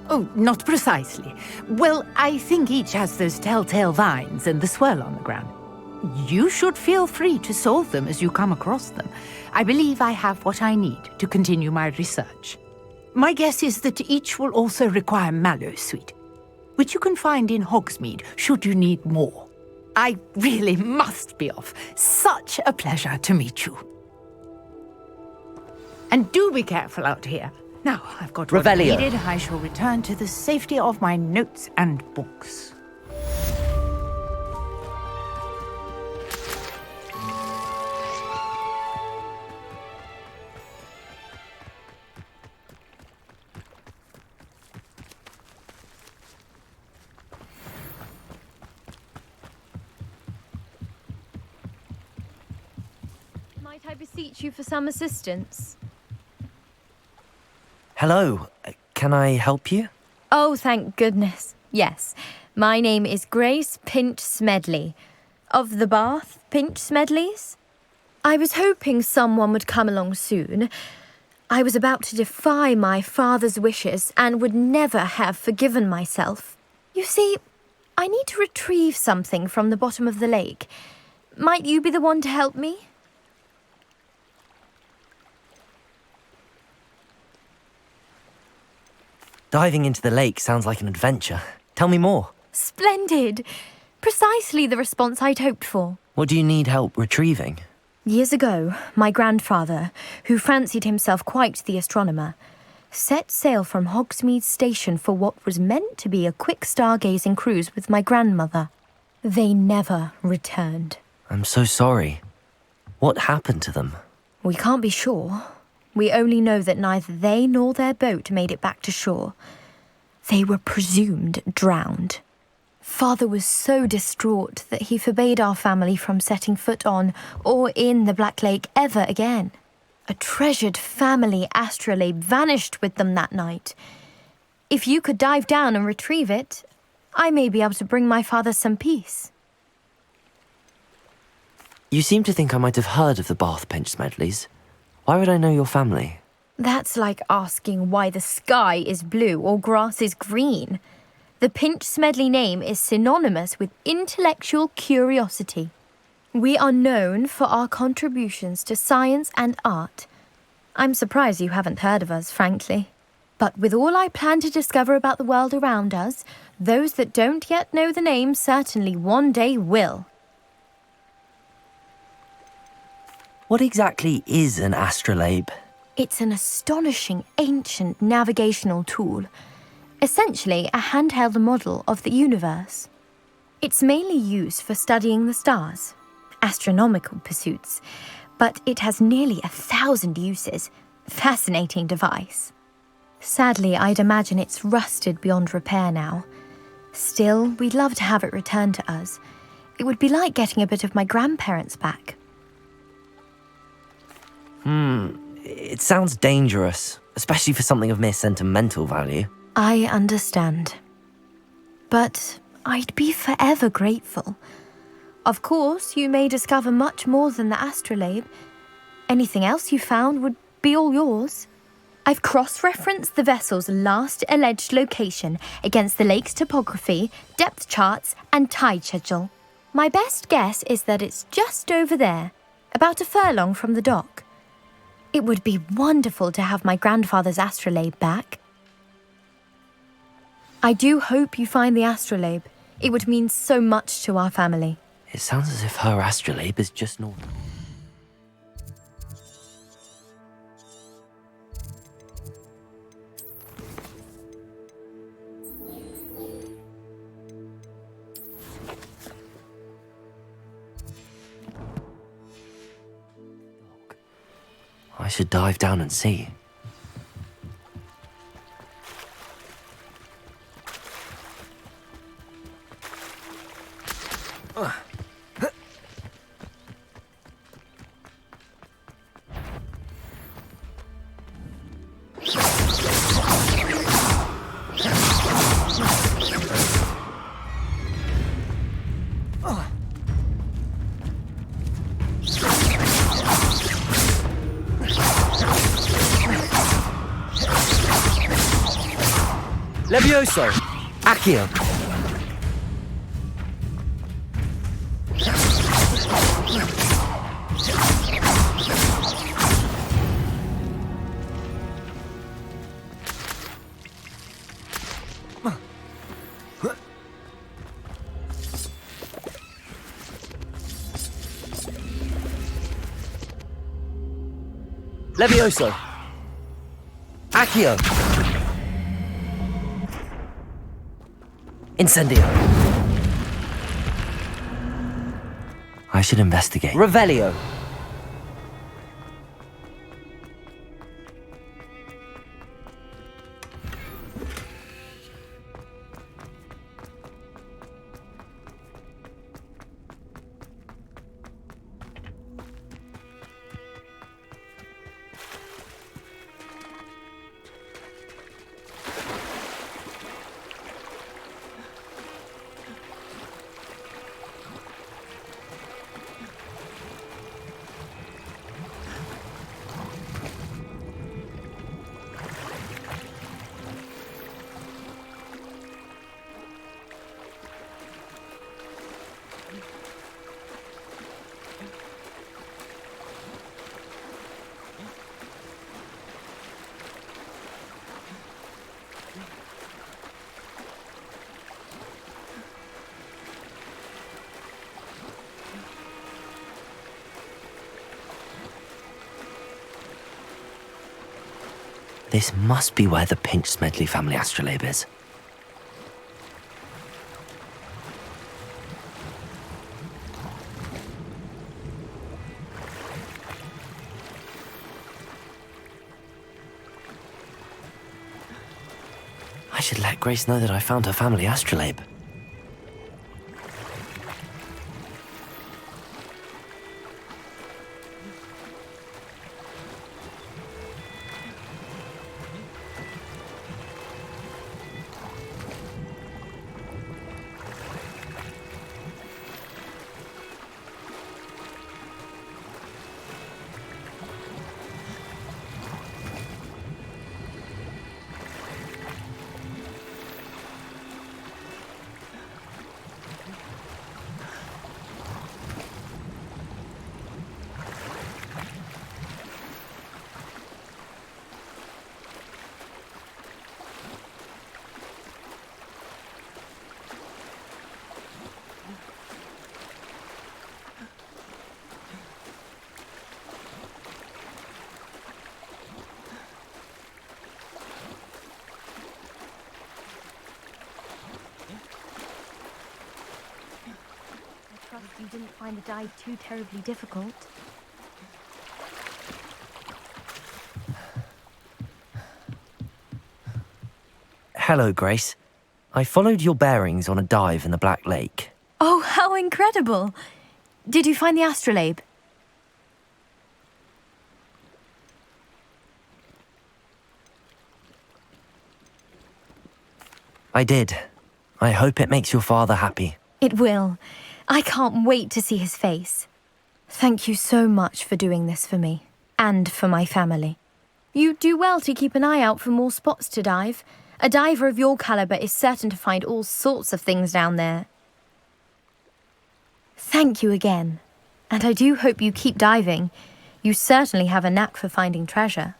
Oh, not precisely. Well, I think each has those telltale vines and the swirl on the ground. You should feel free to solve them as you come across them. I believe I have what I need to continue my research. My guess is that each will also require mallow sweet, which you can find in Hogsmeade should you need more. I really must be off. Such a pleasure to meet you. And do be careful out here. Now I've got what I Revelio. needed. I shall return to the safety of my notes and books. Might I beseech you for some assistance? Hello, can I help you? Oh, thank goodness. Yes. My name is Grace Pinch Smedley, of the Bath Pinch Smedleys. I was hoping someone would come along soon. I was about to defy my father's wishes and would never have forgiven myself. You see, I need to retrieve something from the bottom of the lake. Might you be the one to help me? Diving into the lake sounds like an adventure. Tell me more. Splendid! Precisely the response I'd hoped for. What do you need help retrieving? Years ago, my grandfather, who fancied himself quite the astronomer, set sail from Hogsmeade Station for what was meant to be a quick stargazing cruise with my grandmother. They never returned. I'm so sorry. What happened to them? We can't be sure. We only know that neither they nor their boat made it back to shore. They were presumed drowned. Father was so distraught that he forbade our family from setting foot on or in the Black Lake ever again. A treasured family astrolabe vanished with them that night. If you could dive down and retrieve it, I may be able to bring my father some peace. You seem to think I might have heard of the Bath Pinch Smedleys. Why would I know your family? That's like asking why the sky is blue or grass is green. The Pinch Smedley name is synonymous with intellectual curiosity. We are known for our contributions to science and art. I'm surprised you haven't heard of us, frankly. But with all I plan to discover about the world around us, those that don't yet know the name certainly one day will. What exactly is an astrolabe? It's an astonishing ancient navigational tool. Essentially a handheld model of the universe. It's mainly used for studying the stars, astronomical pursuits, but it has nearly 1,000 uses. Fascinating device. Sadly, I'd imagine it's rusted beyond repair now. Still, we'd love to have it returned to us. It would be like getting a bit of my grandparents back. It sounds dangerous, especially for something of mere sentimental value. I understand. But I'd be forever grateful. Of course, you may discover much more than the astrolabe. Anything else you found would be all yours. I've cross-referenced the vessel's last alleged location against the lake's topography, depth charts, and tide schedule. My best guess is that it's just over there, about a furlong from the dock. It would be wonderful to have my grandfather's astrolabe back. I do hope you find the astrolabe. It would mean so much to our family. It sounds as if her astrolabe is just normal. I should dive down and see. Levioso! Accio! Levioso! Accio! Incendio! I should investigate. Revelio! This must be where the Pinch Smedley family astrolabe is. I should let Grace know that I found her family astrolabe. You didn't find the dive too terribly difficult. Hello, Grace. I followed your bearings on a dive in the Black Lake. Oh, how incredible! Did you find the astrolabe? I did. I hope it makes your father happy. It will. I can't wait to see his face. Thank you so much for doing this for me, and for my family. You do well to keep an eye out for more spots to dive. A diver of your caliber is certain to find all sorts of things down there. Thank you again, and I do hope you keep diving. You certainly have a knack for finding treasure.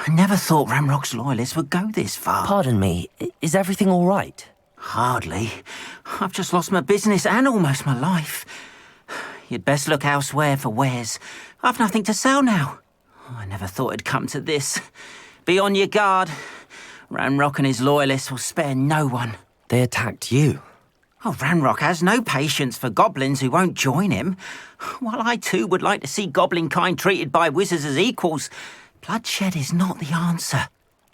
I never thought Ramrock's loyalists would go this far. Pardon me, is everything all right? Hardly. I've just lost my business and almost my life. You'd best look elsewhere for wares. I've nothing to sell now. I never thought it'd come to this. Be on your guard. Ramrock and his loyalists will spare no one. They attacked you. Oh, Ramrock has no patience for goblins who won't join him. While I too would like to see goblin kind treated by wizards as equals, bloodshed is not the answer.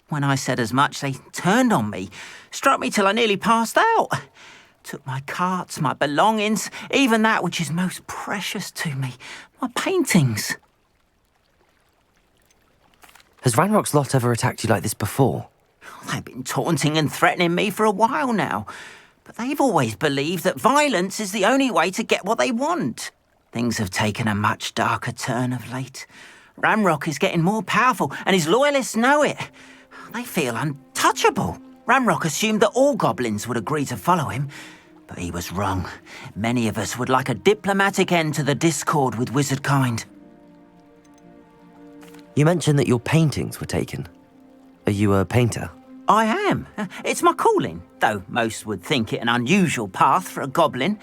When I said as much, they turned on me, struck me till I nearly passed out. Took my carts, my belongings, even that which is most precious to me, my paintings. Has Ranrock's lot ever attacked you like this before? They've been taunting and threatening me for a while now. But they've always believed that violence is the only way to get what they want. Things have taken a much darker turn of late. Ramrock is getting more powerful, and his loyalists know it. They feel untouchable. Ramrock assumed that all goblins would agree to follow him, but he was wrong. Many of us would like a diplomatic end to the discord with wizard kind. You mentioned that your paintings were taken. Are you a painter? I am. It's my calling, though most would think it an unusual path for a goblin.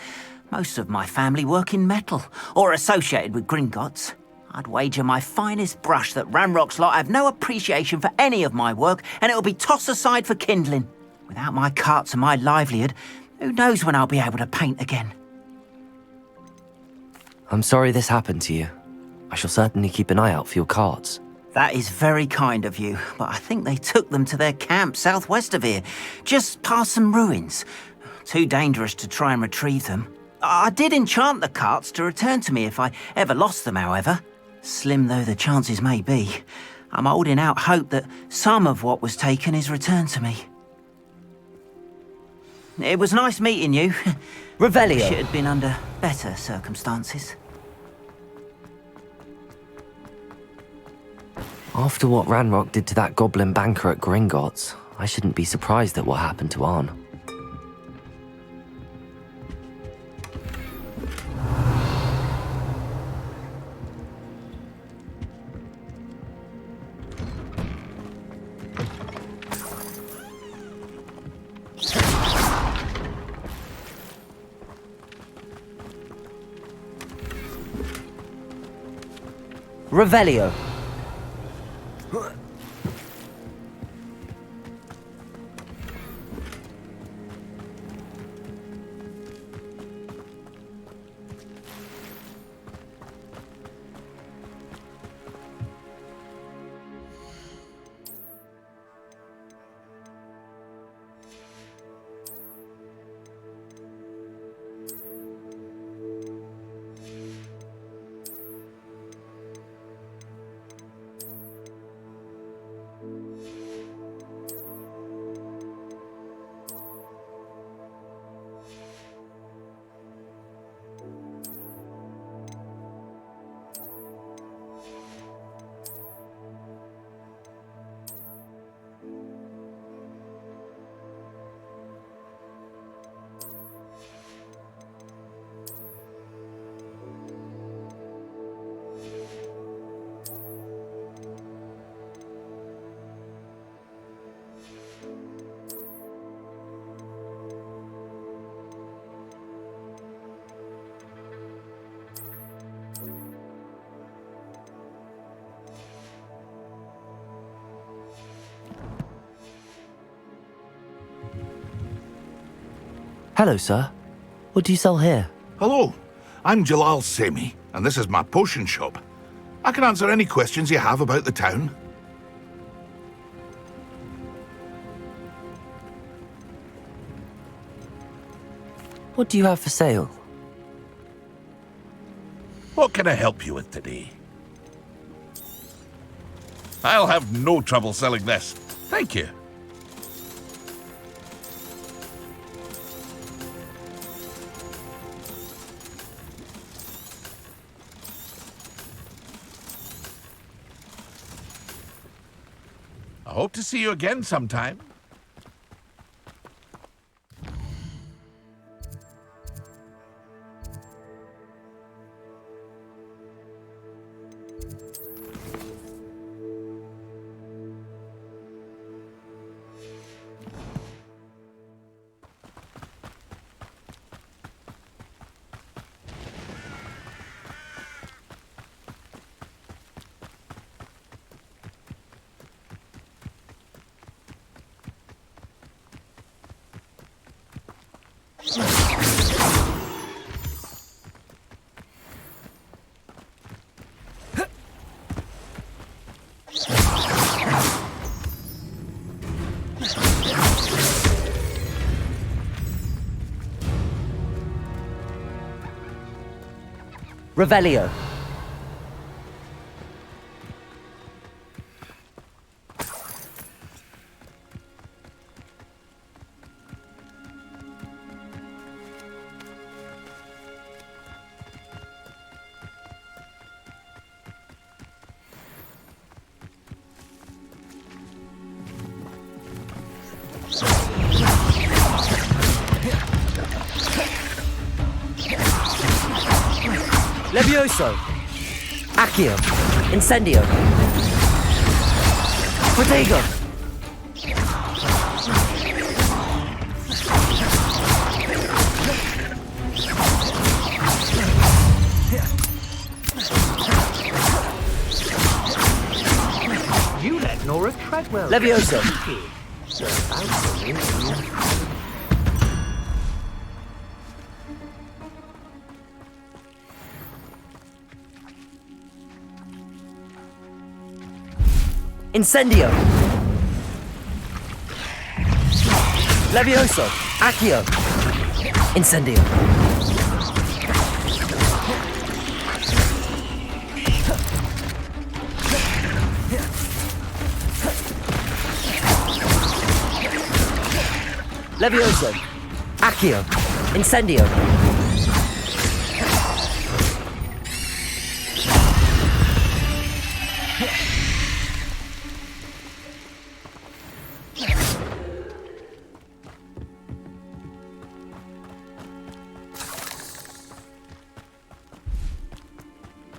Most of my family work in metal, or associated with Gringotts. I'd wager my finest brush that Ramrock's lot have no appreciation for any of my work, and it'll be tossed aside for kindling. Without my carts and my livelihood, who knows when I'll be able to paint again? I'm sorry this happened to you. I shall certainly keep an eye out for your cards. That is very kind of you, but I think they took them to their camp southwest of here, just past some ruins. Too dangerous to try and retrieve them. I did enchant the carts to return to me if I ever lost them, however. Slim though the chances may be, I'm holding out hope that some of what was taken is returned to me. It was nice meeting you. Revelio. Wish it had been under better circumstances. After what Ranrock did to that goblin banker at Gringotts, I shouldn't be surprised at what happened to Arn. Revelio. Hello, sir. What do you sell here? Hello, I'm Jalal Semi, and this is my potion shop. I can answer any questions you have about the town. What do you have for sale? What can I help you with today? I'll have no trouble selling this. Thank you. I hope to see you again sometime. Revelio. Levioso! Accio! Incendio! Protego! You let Nora Treadwell. Levioso! Incendio! Levioso! Accio! Incendio! Levioso! Accio! Incendio!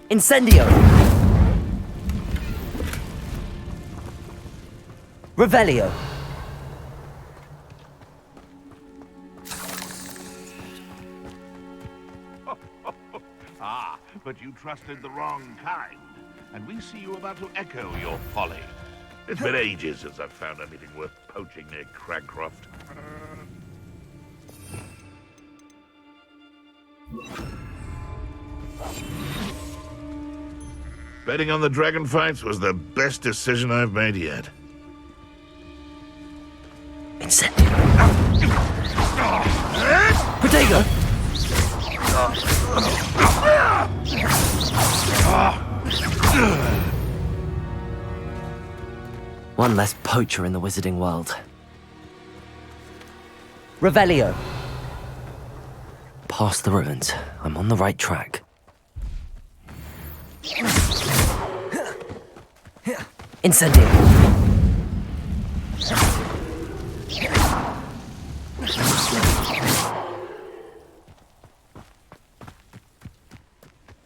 Incendio! Revelio! Ah, but you trusted the wrong kind, and we see you about to echo your folly. It's been ages since I've found anything worth poaching near Cragcroft. Betting on the dragon fights was the best decision I've made yet. Incendio! Protego! One less poacher in the wizarding world. Revelio! Past the ruins. I'm on the right track. Incendio!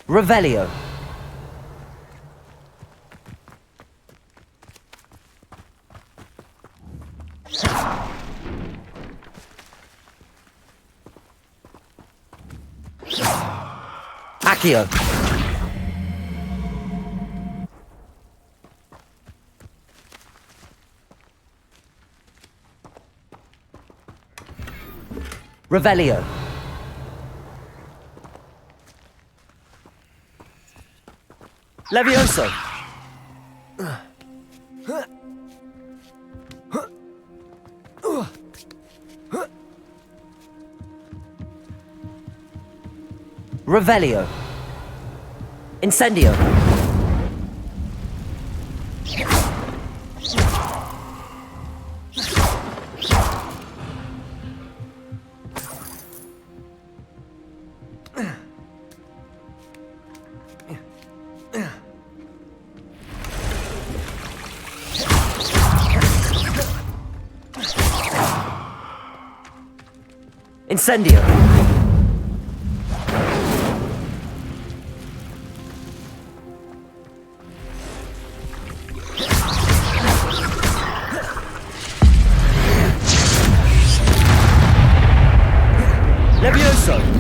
Revelio! Accio! Revelio! Levioso! Revelio! Incendio! Incendio! Levioso!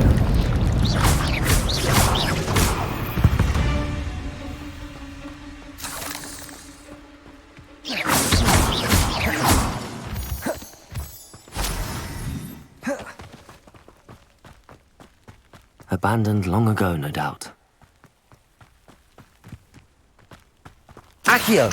Abandoned long ago, no doubt. Accio!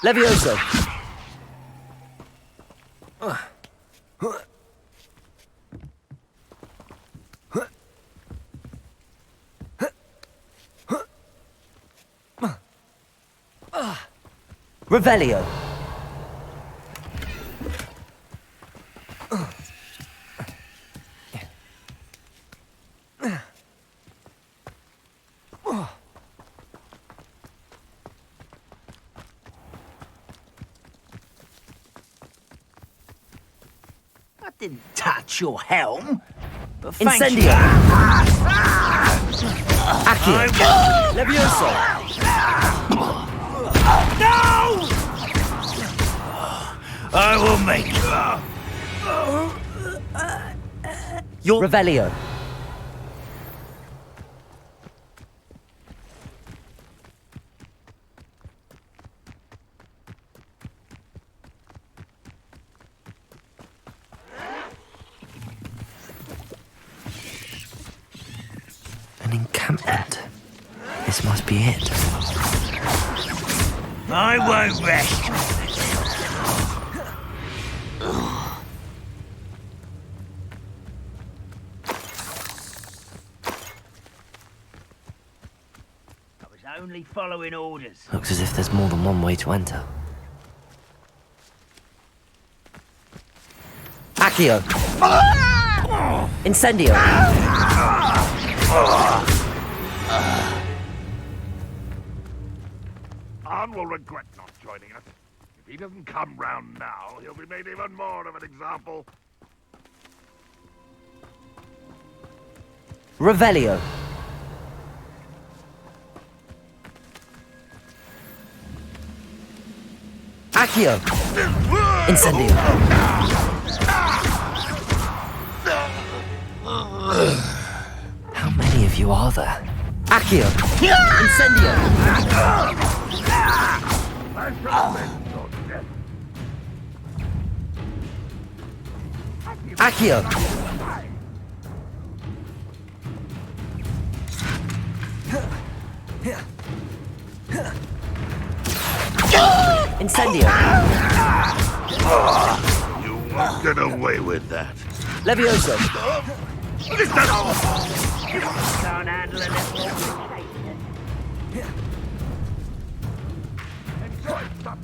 Levioso! Revelio! didn't touch your helm. But thank Incendio! you. Accio! Levioso! No! I will make Your Revelio. An encampment. This must be it. I won't rest. I was only following orders. Looks as if there's more than one way to enter. Accio! Incendio! Arn will regret not joining us. If he doesn't come round now, he'll be made even more of an example. Revelio. Accio. Incendio. How many of you are there? Accio. Incendio. Accio. Incendio. You won't get away with that. Levioso. Can't handle a little.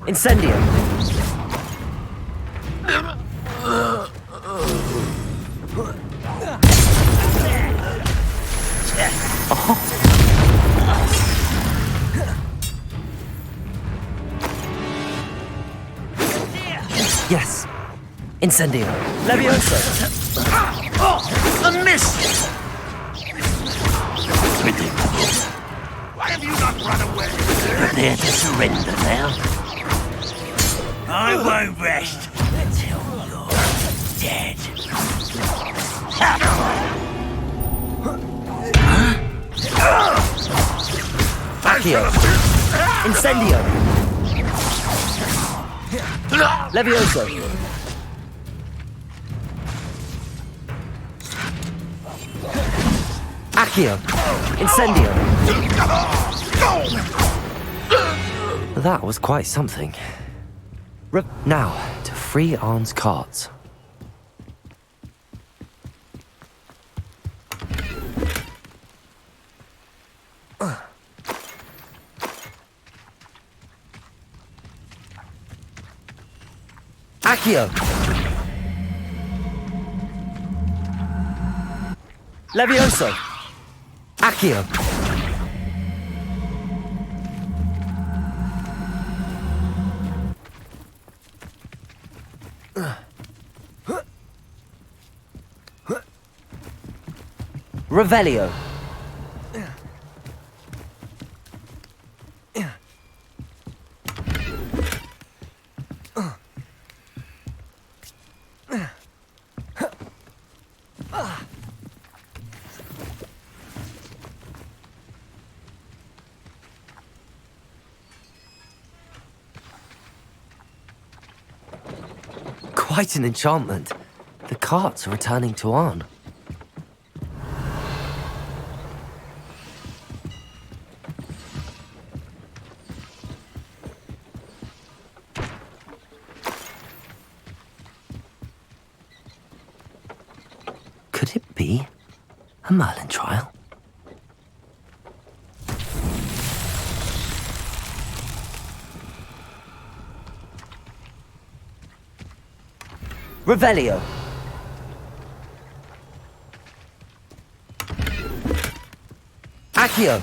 Incendio. Yes. Incendio. Levioso. A miss! Why have you not run away? Prepare to surrender now. I won't rest until you're dead. Accio. Incendio. Levioso. Accio. Incendio. That was quite something. Now, to free Arn's carts. Accio. Levioso. Accio. Revelio. Quite an enchantment. The carts are returning to Arn. Could it be a Merlin trial? Revelio. Accio.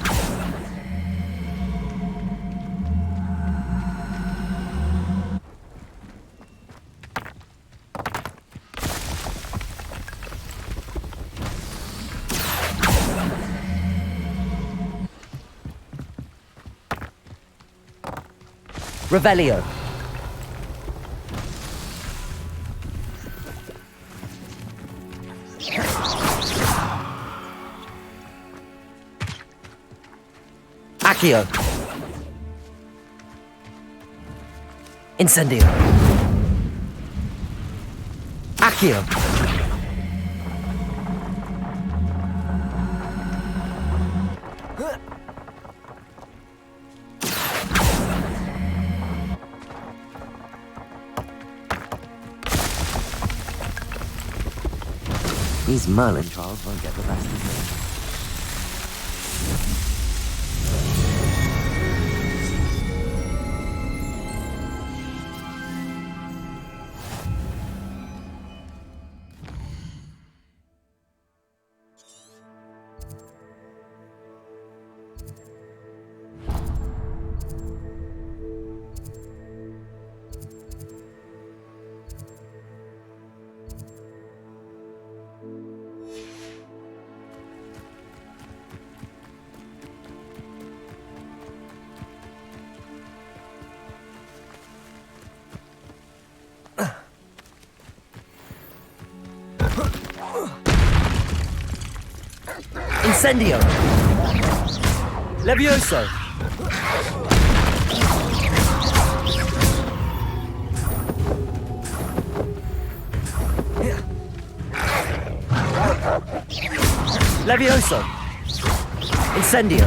Revelio. Accio. Incendio. Accio. These Merlin trials won't get the best of me. Incendio! Levioso! Levioso! Incendio!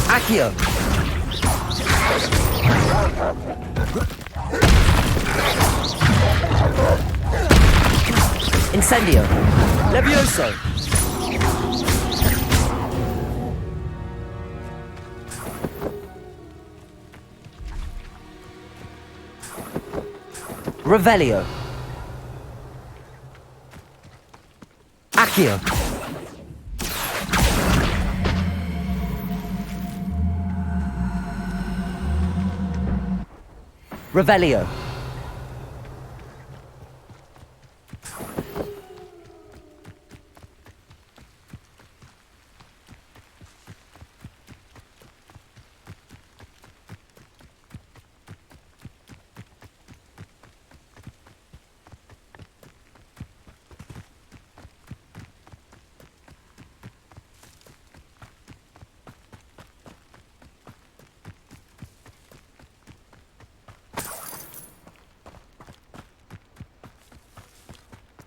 Accio! Incendio! Levioso! Revelio. Accio. Revelio.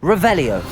Revelio.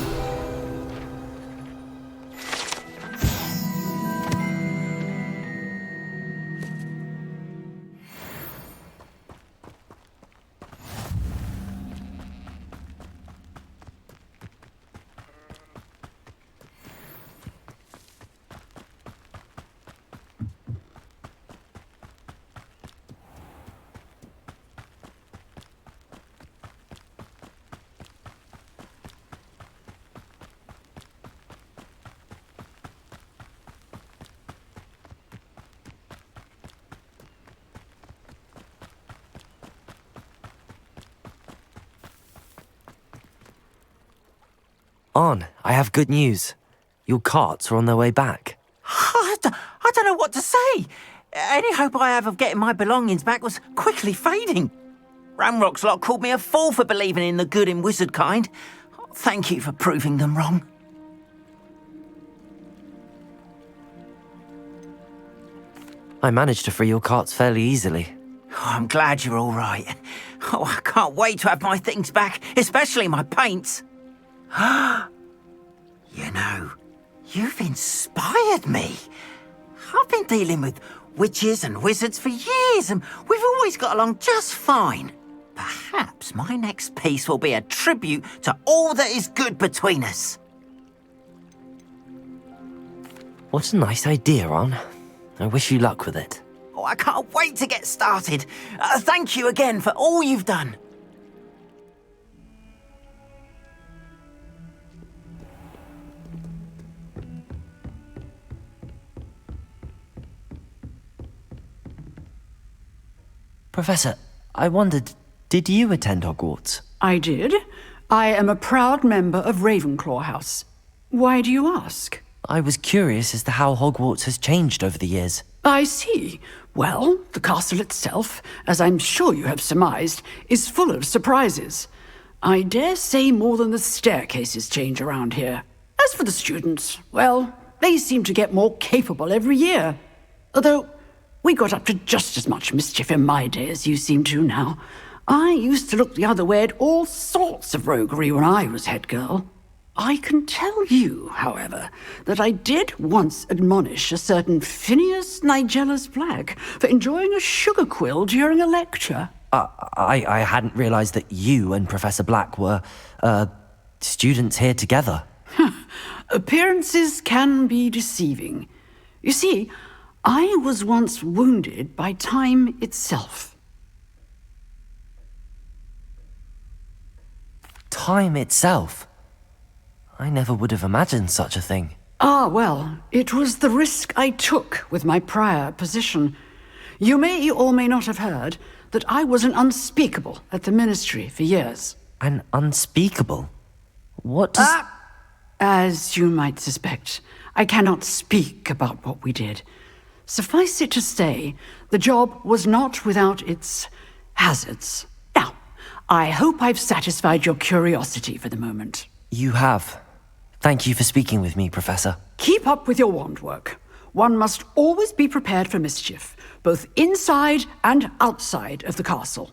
On, I have good news. Your carts are on their way back. I don't know what to say. Any hope I have of getting my belongings back was quickly fading. Ramrock's lot called me a fool for believing in the good in wizard kind. Thank you for proving them wrong. I managed to free your carts fairly easily. Oh, I'm glad you're all right. Oh, I can't wait to have my things back, especially my paints. You know, you've inspired me. I've been dealing with witches and wizards for years, and we've always got along just fine. Perhaps my next piece will be a tribute to all that is good between us. What a nice idea, On. I wish you luck with it. Oh, I can't wait to get started. Thank you again for all you've done. Professor, I wondered, did you attend Hogwarts? I did. I am a proud member of Ravenclaw House. Why do you ask? I was curious as to how Hogwarts has changed over the years. I see. Well, the castle itself, as I'm sure you have surmised, is full of surprises. I dare say more than the staircases change around here. As for the students, well, they seem to get more capable every year. Although, we got up to just as much mischief in my day as you seem to now. I used to look the other way at all sorts of roguery when I was head girl. I can tell you, however, that I did once admonish a certain Phineas Nigellus Black for enjoying a sugar quill during a lecture. I hadn't realized that you and Professor Black were, students here together. Appearances can be deceiving. You see, I was once wounded by time itself. Time itself? I never would have imagined such a thing. Ah, well, it was the risk I took with my prior position. You may or may not have heard that I was an unspeakable at the Ministry for years. An unspeakable? What does... As you might suspect, I cannot speak about what we did. Suffice it to say, the job was not without its hazards. Now, I hope I've satisfied your curiosity for the moment. You have. Thank you for speaking with me, Professor. Keep up with your wand work. One must always be prepared for mischief, both inside and outside of the castle.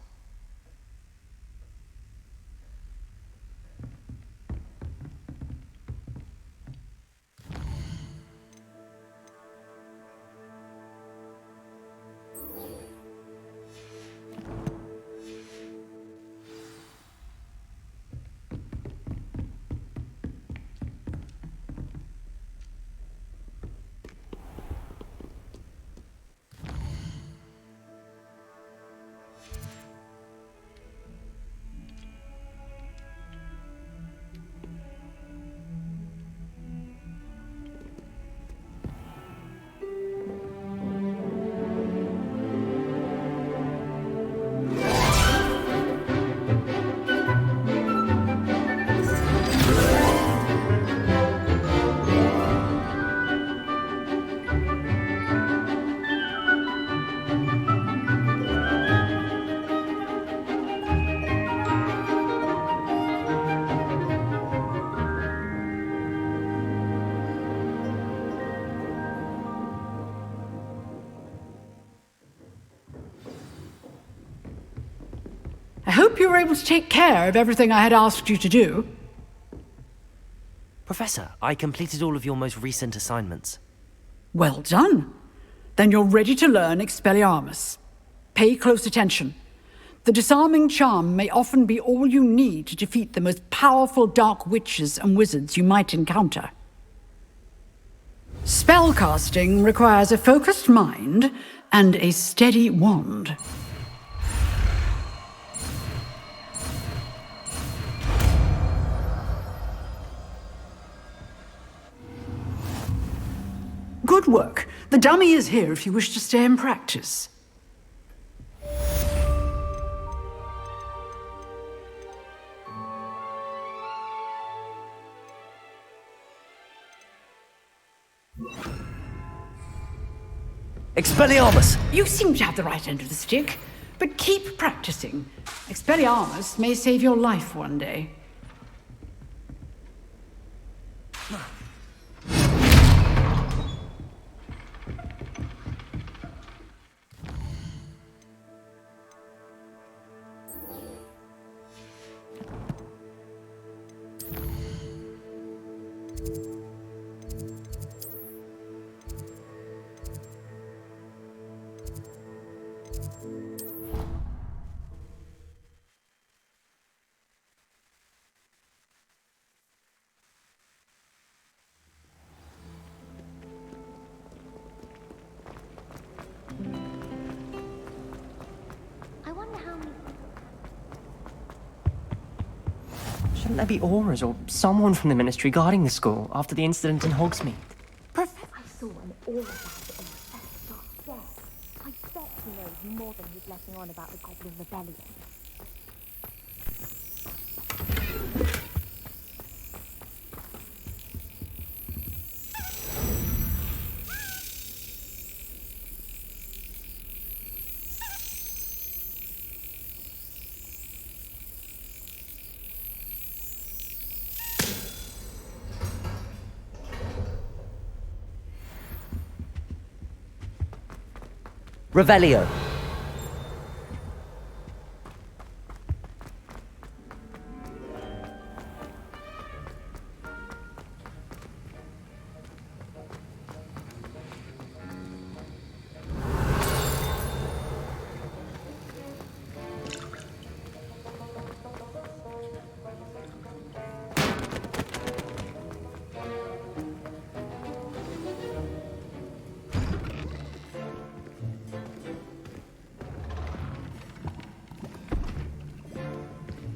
I hope you were able to take care of everything I had asked you to do. Professor, I completed all of your most recent assignments. Well done. Then you're ready to learn Expelliarmus. Pay close attention. The disarming charm may often be all you need to defeat the most powerful dark witches and wizards you might encounter. Spellcasting requires a focused mind and a steady wand. Good work. The dummy is here if you wish to stay and practice. Expelliarmus! You seem to have the right end of the stick, but keep practicing. Expelliarmus may save your life one day. Shouldn't there be auras or someone from the Ministry guarding the school after the incident in Hogsmeade? I saw an aura about it in the F-Star. Yes, I bet he knows more than he's letting on about the Goblin Rebellion. Revelio.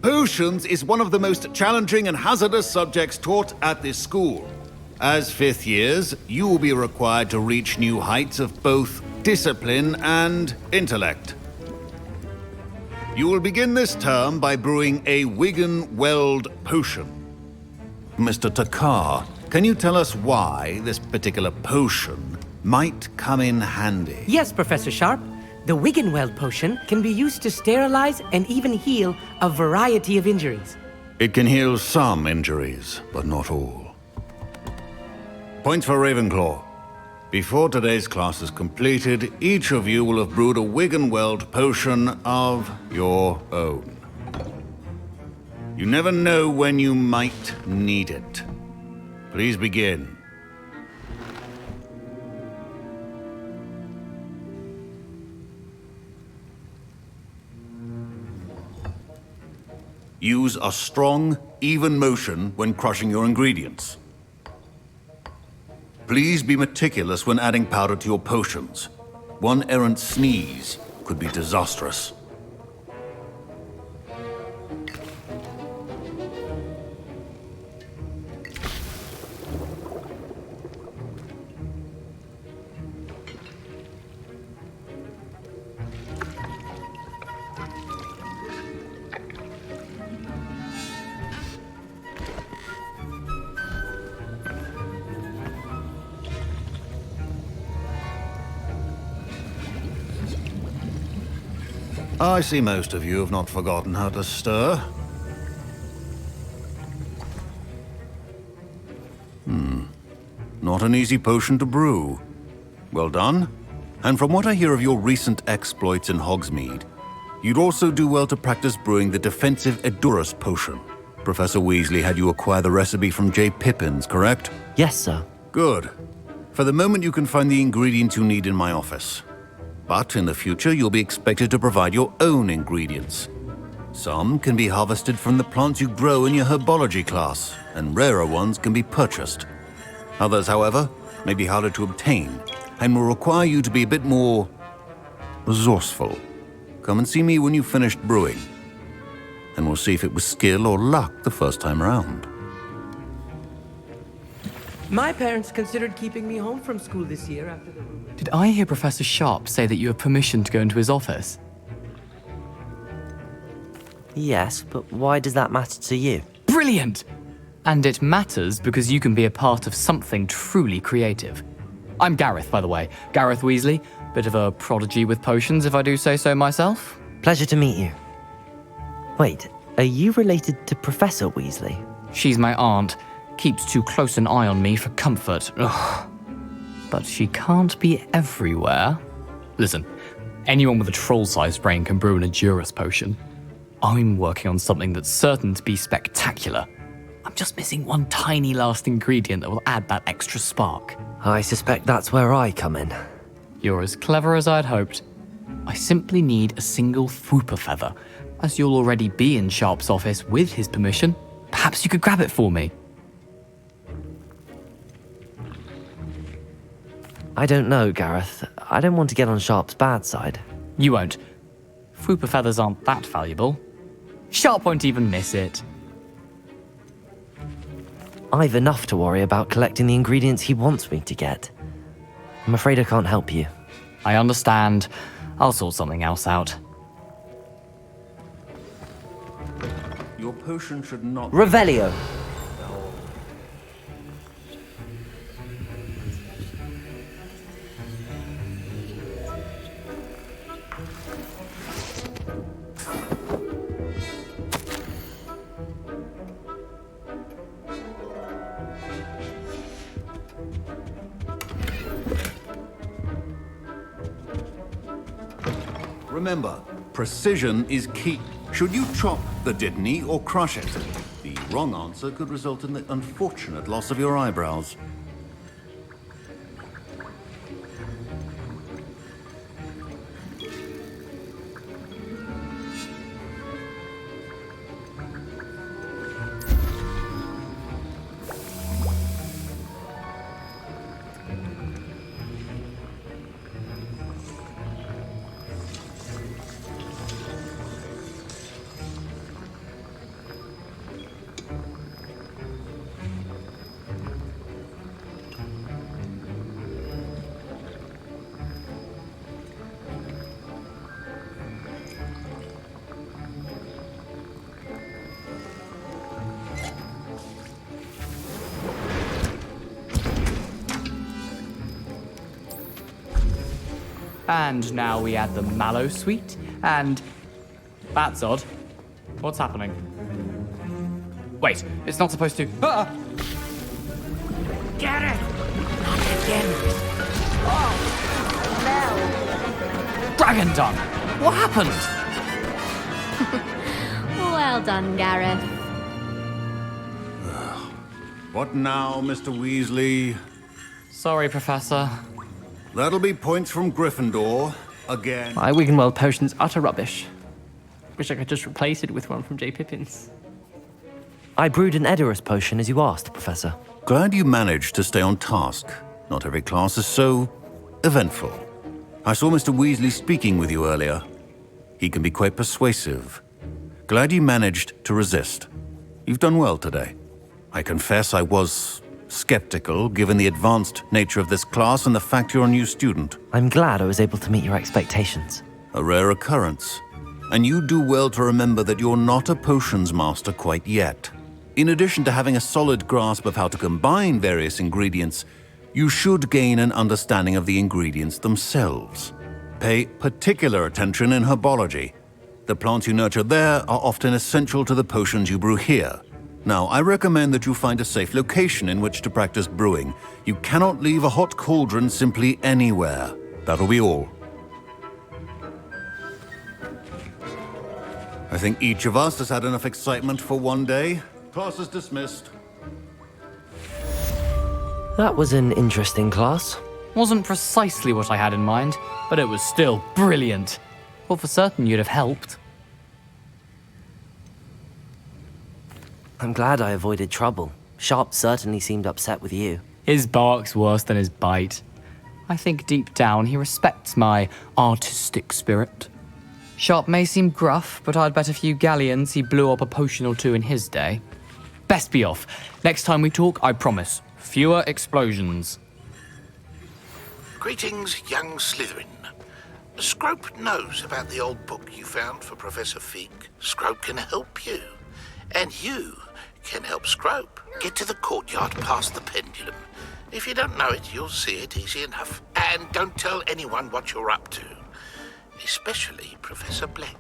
Potions is one of the most challenging and hazardous subjects taught at this school. As fifth years, you will be required to reach new heights of both discipline and intellect. You will begin this term by brewing a Wiggenweld potion. Mr. Takar, can you tell us why this particular potion might come in handy? Yes, Professor Sharp. The Wiggenweld potion can be used to sterilize and even heal a variety of injuries. It can heal some injuries, but not all. Points for Ravenclaw. Before today's class is completed, each of you will have brewed a Wiggenweld potion of your own. You never know when you might need it. Please begin. Use a strong, even motion when crushing your ingredients. Please be meticulous when adding powder to your potions. One errant sneeze could be disastrous. I see most of you have not forgotten how to stir. Not an easy potion to brew. Well done. And from what I hear of your recent exploits in Hogsmeade, you'd also do well to practice brewing the defensive Edurus potion. Professor Weasley had you acquire the recipe from J. Pippins, correct? Yes, sir. Good. For the moment, you can find the ingredients you need in my office. But in the future, you'll be expected to provide your own ingredients. Some can be harvested from the plants you grow in your herbology class, and rarer ones can be purchased. Others, however, may be harder to obtain, and will require you to be a bit more resourceful. Come and see me when you've finished brewing, and we'll see if it was skill or luck the first time around. My parents considered keeping me home from school this year after the... Did I hear Professor Sharp say that you have permission to go into his office? Yes, but why does that matter to you? Brilliant! And it matters because you can be a part of something truly creative. I'm Gareth, by the way. Gareth Weasley. Bit of a prodigy with potions, if I do say so myself. Pleasure to meet you. Wait, are you related to Professor Weasley? She's my aunt. Keeps too close an eye on me for comfort. Ugh. But she can't be everywhere. Listen, anyone with a troll-sized brain can brew an Edurus potion. I'm working on something that's certain to be spectacular. I'm just missing one tiny last ingredient that will add that extra spark. I suspect that's where I come in. You're as clever as I'd hoped. I simply need a single Fwooper feather. As you'll already be in Sharp's office with his permission, perhaps you could grab it for me. I don't know, Gareth. I don't want to get on Sharp's bad side. You won't. Fwooper feathers aren't that valuable. Sharp won't even miss it. I've enough to worry about collecting the ingredients he wants me to get. I'm afraid I can't help you. I understand. I'll sort something else out. Your potion should not... Revelio! Remember, precision is key. Should you chop the Dittany or crush it? The wrong answer could result in the unfortunate loss of your eyebrows. And now we add the mallow sweet, and... That's odd. What's happening? Wait, it's not supposed to... Ah! Get it! Not again. Oh, Dragon Dung! What happened? Well done, Gareth. What now, Mr. Weasley? Sorry, Professor. That'll be points from Gryffindor, again. My Wiggenweld potion's utter rubbish. Wish I could just replace it with one from J. Pippin's. I brewed an Edorus potion as you asked, Professor. Glad you managed to stay on task. Not every class is so eventful. I saw Mr. Weasley speaking with you earlier. He can be quite persuasive. Glad you managed to resist. You've done well today. I confess I was skeptical, given the advanced nature of this class and the fact you're a new student. I'm glad I was able to meet your expectations. A rare occurrence. And you do well to remember that you're not a potions master quite yet. In addition to having a solid grasp of how to combine various ingredients, you should gain an understanding of the ingredients themselves. Pay particular attention in herbology. The plants you nurture there are often essential to the potions you brew here. Now, I recommend that you find a safe location in which to practice brewing. You cannot leave a hot cauldron simply anywhere. That'll be all. I think each of us has had enough excitement for one day. Class is dismissed. That was an interesting class. Wasn't precisely what I had in mind, but it was still brilliant. Well, for certain you'd have helped. I'm glad I avoided trouble. Sharp certainly seemed upset with you. His bark's worse than his bite. I think deep down he respects my artistic spirit. Sharp may seem gruff, but I'd bet a few galleons he blew up a potion or two in his day. Best be off. Next time we talk, I promise, fewer explosions. Greetings, young Slytherin. Scrope knows about the old book you found for Professor Fig. Scrope can help you. And you can help Scrope. Get to the courtyard past the pendulum. If you don't know it, you'll see it easy enough. And don't tell anyone what you're up to. Especially Professor Black.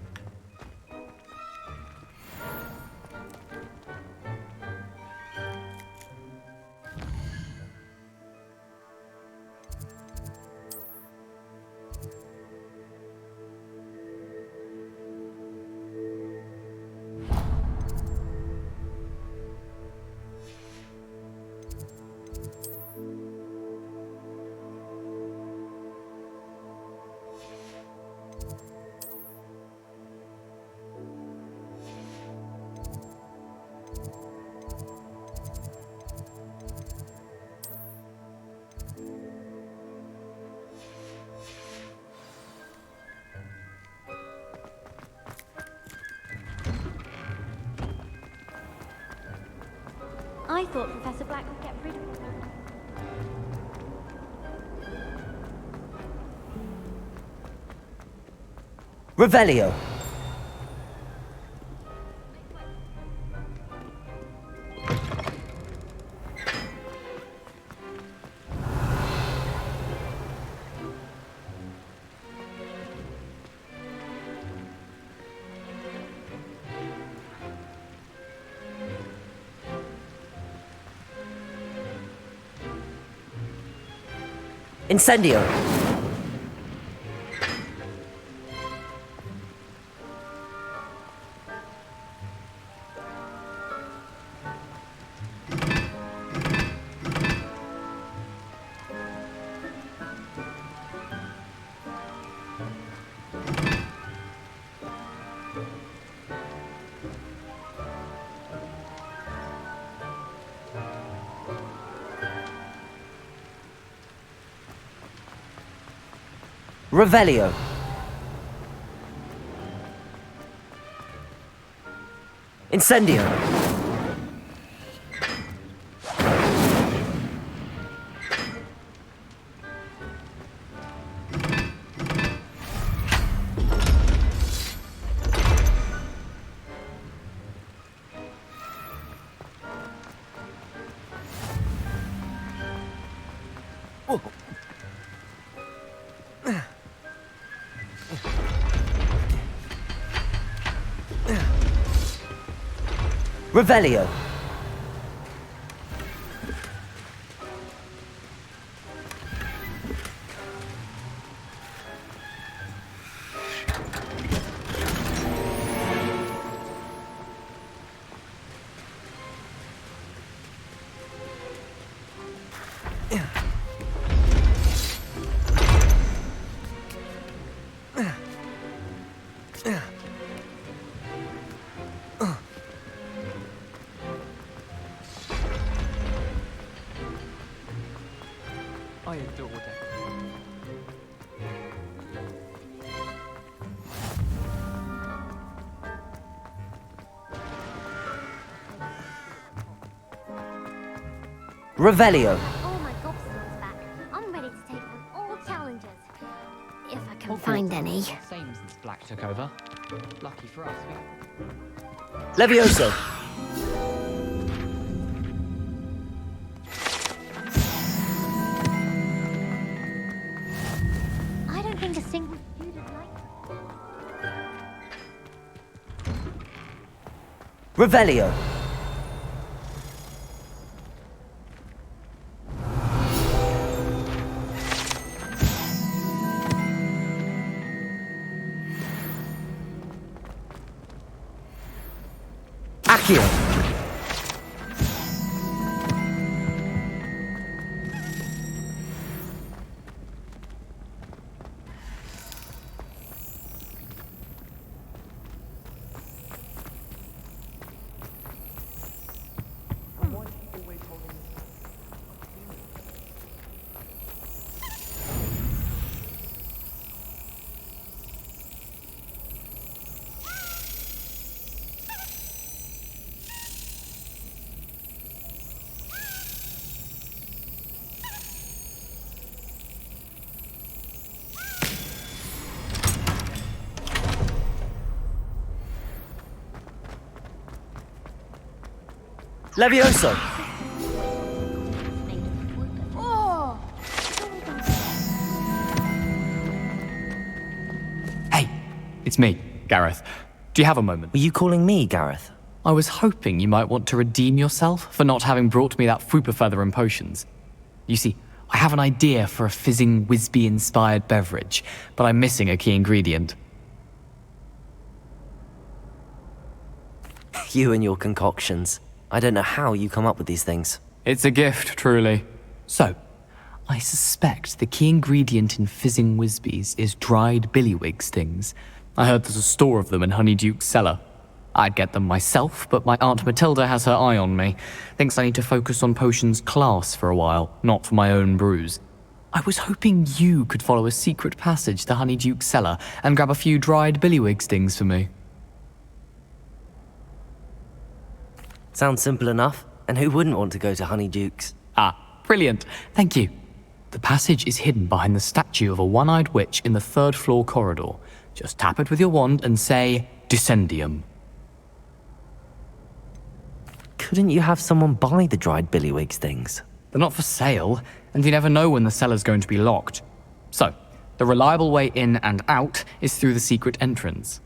I thought Professor Black would get rid of it. Revelio. Incendio. Revelio. Incendio. Revelio. I adore it. Revelio. All my gobstones back. I'm ready to take on all challenges. If I can find any. Same since Black took over. Lucky for us. Levioso. I don't think a single student likes Revelio. Accio. Levioso. Oh! Hey, it's me, Gareth. Do you have a moment? Were you calling me, Gareth? I was hoping you might want to redeem yourself for not having brought me that Fupa Feather and potions. You see, I have an idea for a fizzing Whizbee-inspired beverage, but I'm missing a key ingredient. You and your concoctions. I don't know how you come up with these things. It's a gift, truly. So, I suspect the key ingredient in fizzing Whizbees is dried billywig stings. I heard there's a store of them in Honeyduke's cellar. I'd get them myself, but my Aunt Matilda has her eye on me. Thinks I need to focus on potions class for a while, not for my own brews. I was hoping you could follow a secret passage to Honeyduke's cellar and grab a few dried billywig stings for me. Sounds simple enough. And who wouldn't want to go to Honeyduke's? Ah, brilliant. Thank you. The passage is hidden behind the statue of a one-eyed witch in the third-floor corridor. Just tap it with your wand and say, Descendium. Couldn't you have someone buy the dried billywig stings? They're not for sale, and you never know when the cellar's going to be locked. So, the reliable way in and out is through the secret entrance.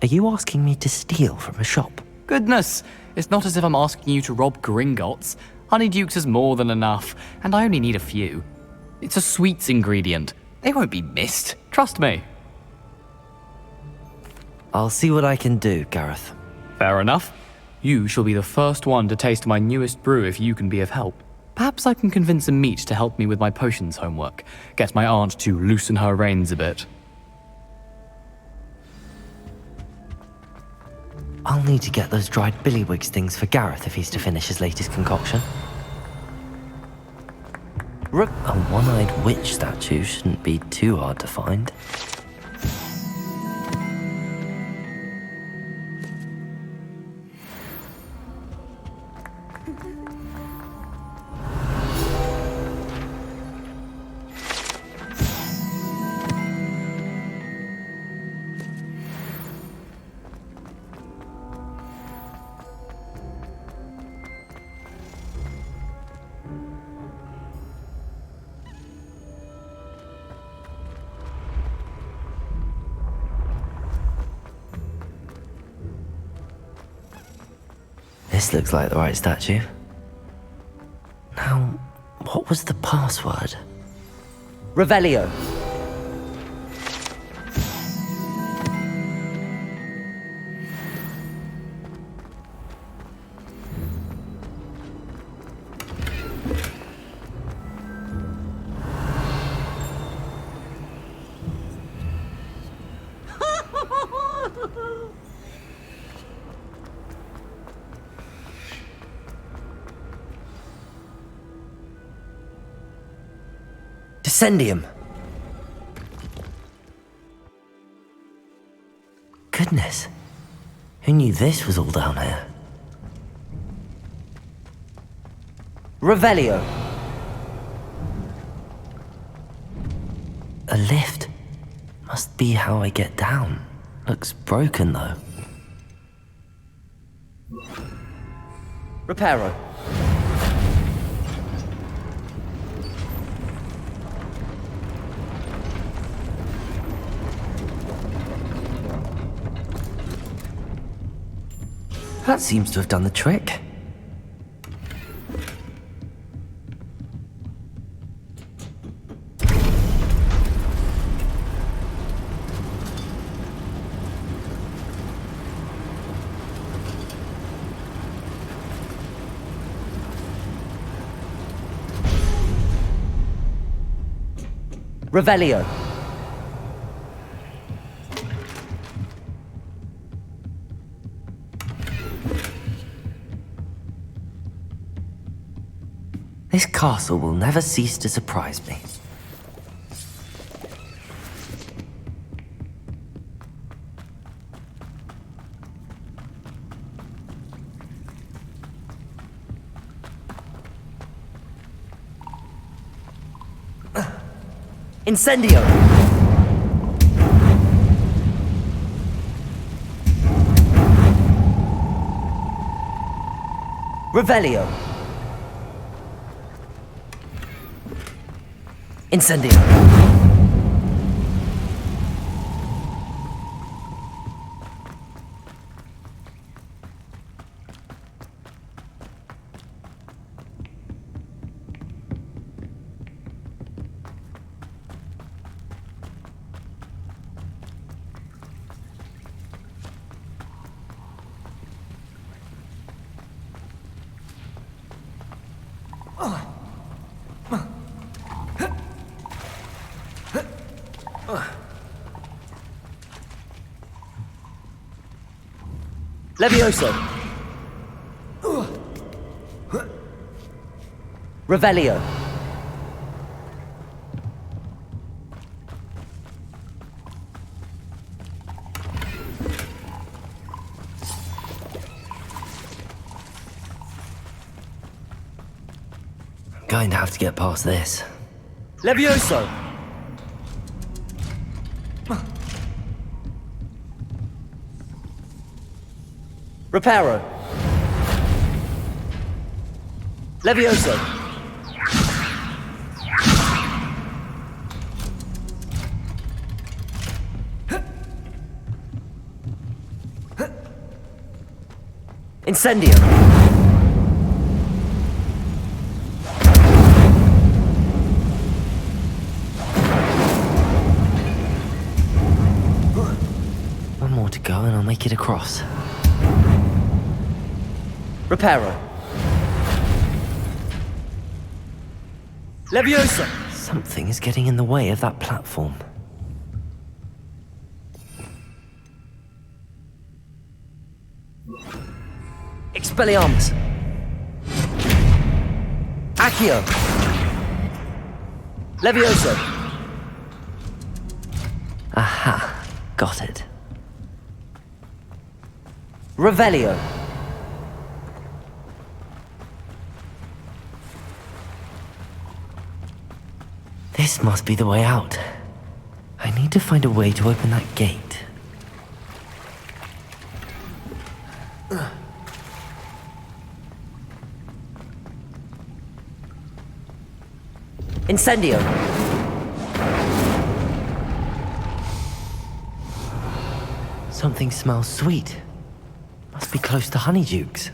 Are you asking me to steal from a shop? Goodness, it's not as if I'm asking you to rob Gringotts. Honeyduke's is more than enough, and I only need a few. It's a sweets ingredient. They won't be missed, trust me. I'll see what I can do, Gareth. Fair enough. You shall be the first one to taste my newest brew if you can be of help. Perhaps I can convince a meat to help me with my potions homework. Get my aunt to loosen her reins a bit. I'll need to get those dried billywigs things for Gareth if he's to finish his latest concoction. A one-eyed witch statue shouldn't be too hard to find. This looks like the right statue. Now, what was the password? Revelio. Descendium. Goodness. Who knew this was all down here? Revelio. A lift. Must be how I get down. Looks broken though. Reparo. That seems to have done the trick. Revelio. This castle will never cease to surprise me. Incendio! Revelio! Incendio! Levioso. Revelio. I'm going to have to get past this. Levioso. Reparo. Levioso. Incendio. One more to go and I'll make it across. Reparo. Leviosa! Something is getting in the way of that platform. Expelliarmus! Accio! Levioso! Aha, got it. Revelio! This must be the way out. I need to find a way to open that gate. Incendio! Something smells sweet. Must be close to Honeydukes.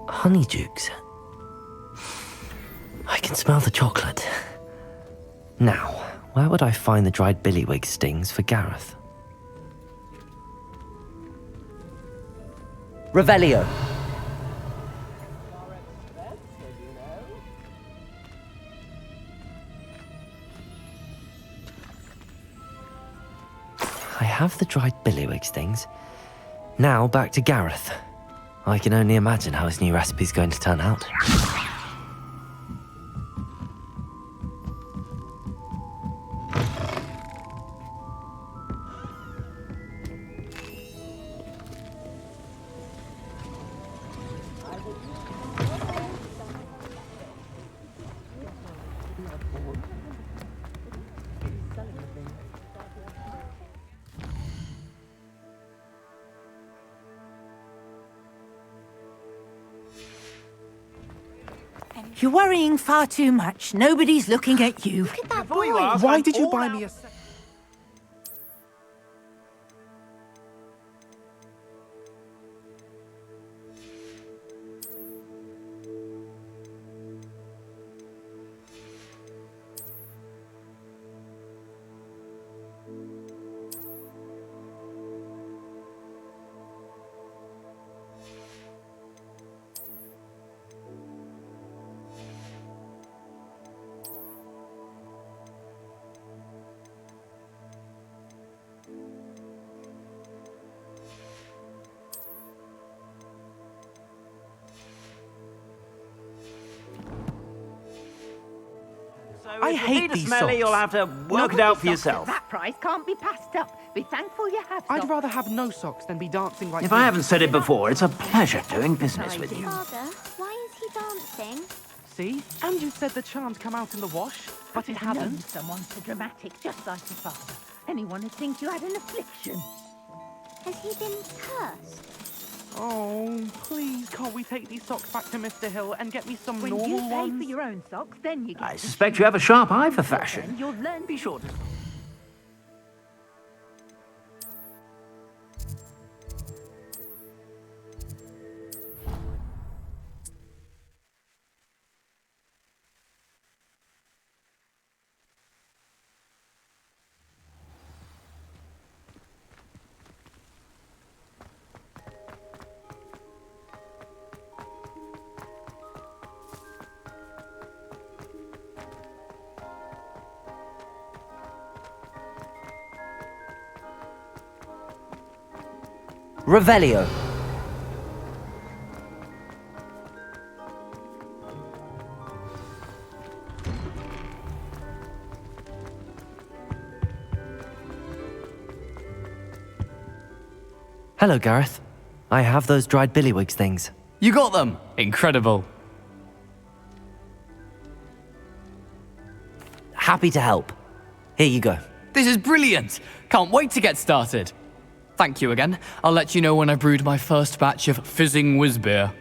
Honeydukes. I can smell the chocolate. Now, where would I find the dried billywig stings for Gareth? Revelio! I have the dried billywig stings. Now back to Gareth. I can only imagine how his new recipe's going to turn out. You're worrying far too much. Nobody's looking at you. Look at that boy. Why did you buy me a... I hate these smelly, you'll have to work it out for yourself. That price can't be passed up. Be thankful you have I'd rather have no socks than be dancing like... If I haven't said it before, it's a pleasure doing business with you. Father, why is he dancing? See? And you said the charms come out in the wash, but it hasn't. Someone so dramatic, just like your father. Anyone who thinks you had an affliction. Has he been cursed? Oh, please, can't we take these socks back to Mr. Hill and get me some When normal you pay ones? for your own socks, then you get... I suspect you have a sharp eye for fashion. You'll learn... Be sure to... Revelio. Hello, Gareth. I have those dried billywig things. You got them! Incredible. Happy to help. Here you go. This is brilliant! Can't wait to get started. Thank you again. I'll let you know when I've brewed my first batch of fizzing whiz beer.